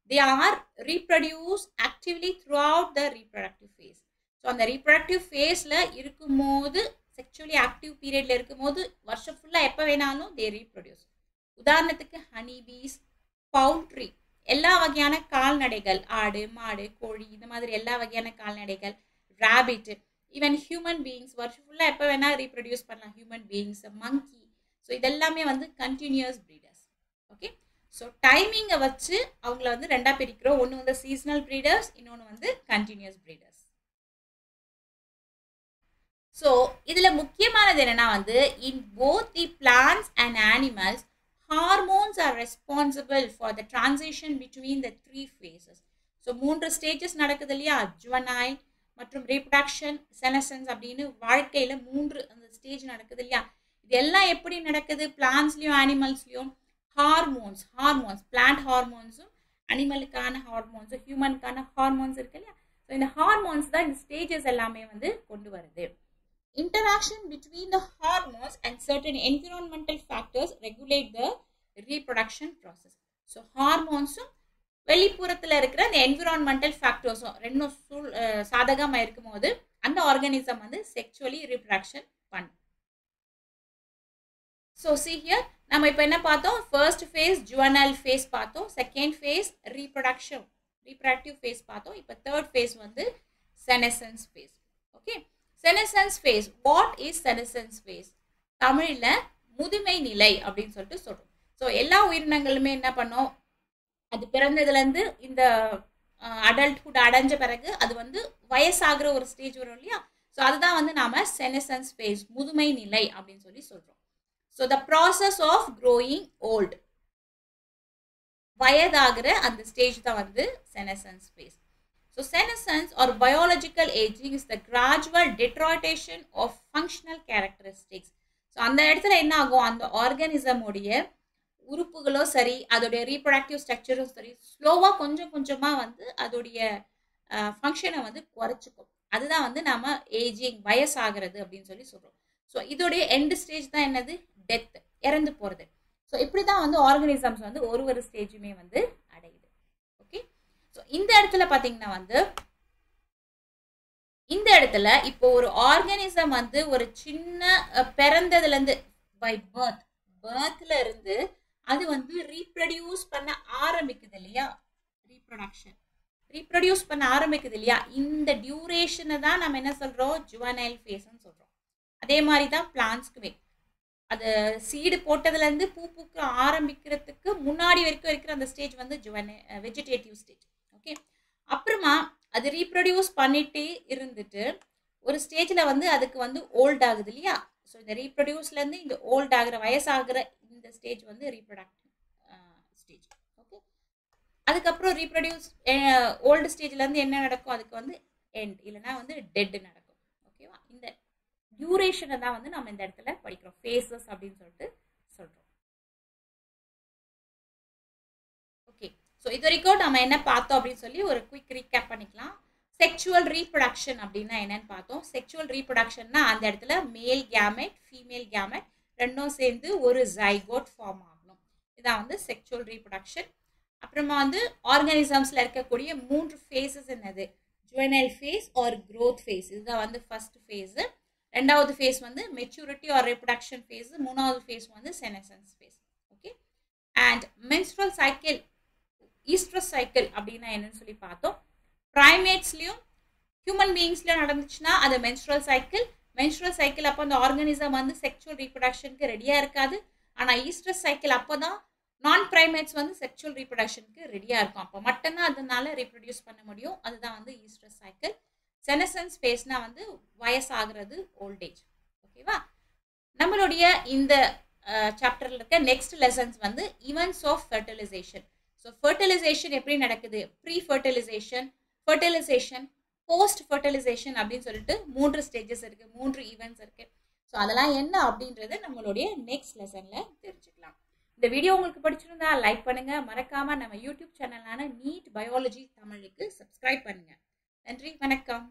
They are reproduce actively throughout the reproductive phase. So அந்த ரீப்ரொடக்டிவ் ஃபேஸ்ல இருக்கும்போது செக்சுவலி ஆக்டிவ் பீரியட்ல இருக்கும்போது வருஷம் ஃபுல்லா எப்போ வேணாலும் தே ரீப்ரொடியூஸ். உதாரணத்துக்கு ஹனி பீஸ், பவுல்ட்ரி, எல்லா வகையான கால்நடைகள், ஆடு, மாடு, கோழி, இந்த மாதிரி எல்லா வகையான கால்நடைகள், ராபிட், ஈவன் ஹியூமன் பீயிங்ஸ் வருஷம் ஃபுல்லா எப்போ வேணா ரீப்ரொடியூஸ் பண்ணலாம். ஹியூமன் பீயிங்ஸ், மங்கி, ஸோ இதெல்லாமே வந்து கண்டினியூஸ் பிரீடர்ஸ். ஓகே, ஸோ டைமிங்கை வச்சு அவங்கள வந்து ரெண்டா பிரிக்கிறோம். ஒன்று வந்து சீசனல் பிரீடர்ஸ், இன்னொன்று வந்து கண்டினியூஸ் பிரீடர்ஸ். ஸோ இதில் முக்கியமானது என்னன்னா வந்து in both the plants and animals hormones are responsible for the transition between the 3 phases. So 3 stages நடக்குது இல்லையா, ஜுவனைல் மற்றும் ரீப்ரொடக்ஷன், செனசன்ஸ் அப்படின்னு வாழ்க்கையில் 3 அந்த ஸ்டேஜ் நடக்குது இல்லையா. இது எல்லாம் எப்படி நடக்குது பிளான்ஸ்லையும் அனிமல்ஸ்லையும்? ஹார்மோன்ஸ் பிளான்ட் ஹார்மோன்ஸும் அனிமலுக்கான ஹார்மோன்ஸும் ஹியூமனுக்கான ஹார்மோன்ஸ் இருக்கு இல்லையா. ஸோ இந்த ஹார்மோன்ஸ் தான் இந்த ஸ்டேஜஸ் எல்லாமே வந்து கொண்டு வருது. Interaction between the hormones and certain environmental factors regulate the reproduction process. So hormones வெளிப்புறத்துல இருக்கிற அந்த என்விரான்மெண்டல் ஃபேக்டர்ஸும் ரெண்டும் சாதகமா இருக்கும் போது அந்த ஆர்கானிசம் வந்து செக்சுவலி ரீப்ரொடக்ஷன் பண்ணும். ஸோ see here நம்ம இப்போ என்ன பார்த்தோம்? ஃபர்ஸ்ட் ஃபேஸ் ஜுவனைல் ஃபேஸ் பார்த்தோம், செகண்ட் ஃபேஸ் ரீப்ரொடக்டிவ் ஃபேஸ் பார்த்தோம், இப்போ தேர்ட் ஃபேஸ் வந்து senescence phase. Okay, senescence phase. What is senescence phase? தமிழில் முதுமை நிலை அப்படின்னு சொல்லிட்டு சொல்கிறோம். ஸோ எல்லா உயிரினங்களுமே என்ன பண்ணோம், அது பிறந்ததுலேருந்து இந்த அடல்ட்ஹுட் அடைஞ்ச பிறகு அது வந்து வயசாகிற ஒரு ஸ்டேஜ் வரும் இல்லையா. ஸோ அதுதான் வந்து நாம செனசன்ஸ் ஃபேஸ், முதுமை நிலை அப்படின்னு சொல்லி சொல்கிறோம். So the process of growing old, வயதாகிற அந்த ஸ்டேஜ் தான் வந்து senescence phase. So senescence or biological aging is the gradual deterioration of functional characteristics. So அந்த இடத்துல என்ன ஆகும், அந்த ஆர்கானிசம் உடைய உறுப்புகளோ சரி அதோடைய ரீப்ரொடக்டிவ் ஸ்ட்ரக்சரும் சரி ஸ்லோவா கொஞ்சம் கொஞ்சமா வந்து அதோடைய ஃபங்க்ஷனை வந்து குறைச்சிக்கும். அதுதான் வந்து நாம ஏஜிங், வயசாகிறது அப்படின்னு சொல்லி சொல்றோம். ஸோ இதோடைய எண்ட் ஸ்டேஜ் தான் என்னது, டெத், இறந்து போறது. ஸோ இப்படிதான் வந்து ஆர்கானிசம்ஸ் வந்து ஒரு ஸ்டேஜுமே வந்து அடையுது. ஓகே, ஸோ இந்த இடத்துல பார்த்தீங்கன்னா வந்து இந்த இடத்துல இப்போ ஒரு ஆர்கானிசம் வந்து ஒரு சின்ன பிறந்ததுலேருந்து பை பர்த்ல இருந்து அது வந்து ரீப்ரொடியூஸ் பண்ண ஆரம்பிக்குது இல்லையா, ரீப்ரொடியூஸ் பண்ண ஆரம்பிக்குது இல்லையா, இந்த டியூரேஷனை தான் நம்ம என்ன சொல்றோம், ஜுவனைல் ஃபேஸ்ன்னு சொல்றோம். அதே மாதிரி தான் பிளான்ஸ்க்குமே அது சீடு போட்டதுலேருந்து பூ பூக்க ஆரம்பிக்கிறதுக்கு முன்னாடி வரைக்கும் இருக்கிற அந்த ஸ்டேஜ் வந்து வெஜிடேட்டிவ் ஸ்டேஜ். ஓகே, அப்புறமா அது ரீப்ரொடியூஸ் பண்ணிட்டே இருந்துட்டு ஒரு ஸ்டேஜில் வந்து அதுக்கு வந்து ஓல்ட் ஆகுது இல்லையா. ஸோ இந்த ரீப்ரொடியூஸ்லேருந்து இந்த ஓல்ட் ஆகிற வயசாகிற இந்த ஸ்டேஜ் வந்து ரீப்ரொடக்டிவ் ஸ்டேஜ். ஓகே, அதுக்கப்புறம் ரீப்ரொடியூஸ் ஓல்டு ஸ்டேஜ்லேருந்து என்ன நடக்கும், அதுக்கு வந்து எண்ட் இல்லைன்னா வந்து டெட் நடக்கும். ஓகேவா, இந்த டியூரேஷனை தான் வந்து நம்ம இந்த இடத்துல படிக்கிறோம், ஃபேஸஸ் அப்படின்னு சொல்லிட்டு சொல்கிறோம். ஓகே, ஸோ இது வரைக்கும் நம்ம என்ன பார்த்தோம் அப்படின்னு சொல்லி ஒரு குயிக் ரீகேப் பண்ணிக்கலாம். செக்சுவல் ரீப்ரொடக்ஷன் அப்படின்னா என்னன்னு பார்த்தோம். செக்சுவல் ரீப்ரொடக்ஷன்னா அந்த இடத்துல மேல் கேமெட், ஃபீமேல் கேமெட் ரெண்டும் சேர்ந்து ஒரு ஜைகோட் ஃபார்ம் ஆகணும். இதான் வந்து செக்சுவல் ரீப்ரொடக்ஷன். அப்புறமா வந்து ஆர்கானிசம்ஸில் இருக்கக்கூடிய 3 ஃபேஸஸ் என்னது, juvenile phase or growth phase, இதுதான் வந்து ஃபர்ஸ்ட் ஃபேஸு. ரெண்டாவது ஃபேஸ் வந்து மெச்சூரிட்டி ஆர் reproduction phase, மூணாவது ஃபேஸ் வந்து senescence phase. Okay, and menstrual cycle, estrous cycle அப்படின்னா என்னன்னு சொல்லி பார்த்தோம். ப்ரைமேட்ஸ்லயும் ஹியூமன் பீயிங்ஸ்லயும் நடந்துச்சுன்னா அது menstrual cycle. menstrual cycle அப்போ அந்த ஆர்கானிசம் வந்து செக்ஷுவல் ரீப்ரொடக்ஷனுக்கு ரெடியா இருக்காது. ஆனா ஈஸ்ட்ரஸ் சைக்கிள் அப்போதான் நான் பிரைமேட்ஸ் வந்து செக்ஷுவல் ரீப்ரொடக்ஷனுக்கு ரெடியா இருக்கும். அப்போ மட்டும்தான் அதனால ரீப்ரொடியூஸ் பண்ண முடியும். அதுதான் வந்து ஈஸ்ட்ரஸ் சைக்கிள். செனசன்ஸ் ஃபேஸ்னா வந்து வயசாகிறது, ஓல்டேஜ். ஓகேவா, நம்மளுடைய இந்த சாப்டர்ல இருக்க நெக்ஸ்ட் லெசன்ஸ் வந்து events of fertilisation. So fertilisation எப்படி நடக்குது, pre fertilisation, fertilisation, post fertilisation அப்படின்னு சொல்லிட்டு 3 ஸ்டேஜஸ் இருக்கு, 3 ஈவெண்ட்ஸ் இருக்கு. ஸோ அதெல்லாம் என்ன அப்படின்றத நம்மளுடைய நெக்ஸ்ட் லெசன்ல தெரிஞ்சுக்கலாம். இந்த வீடியோ உங்களுக்கு பிடிச்சிருந்தா லைக் பண்ணுங்க, மறக்காம நம்ம யூடியூப் சேனலான நீட் பயாலஜி தமிழுக்கு சப்ஸ்கிரைப் பண்ணுங்க. நன்றி, வணக்கம்.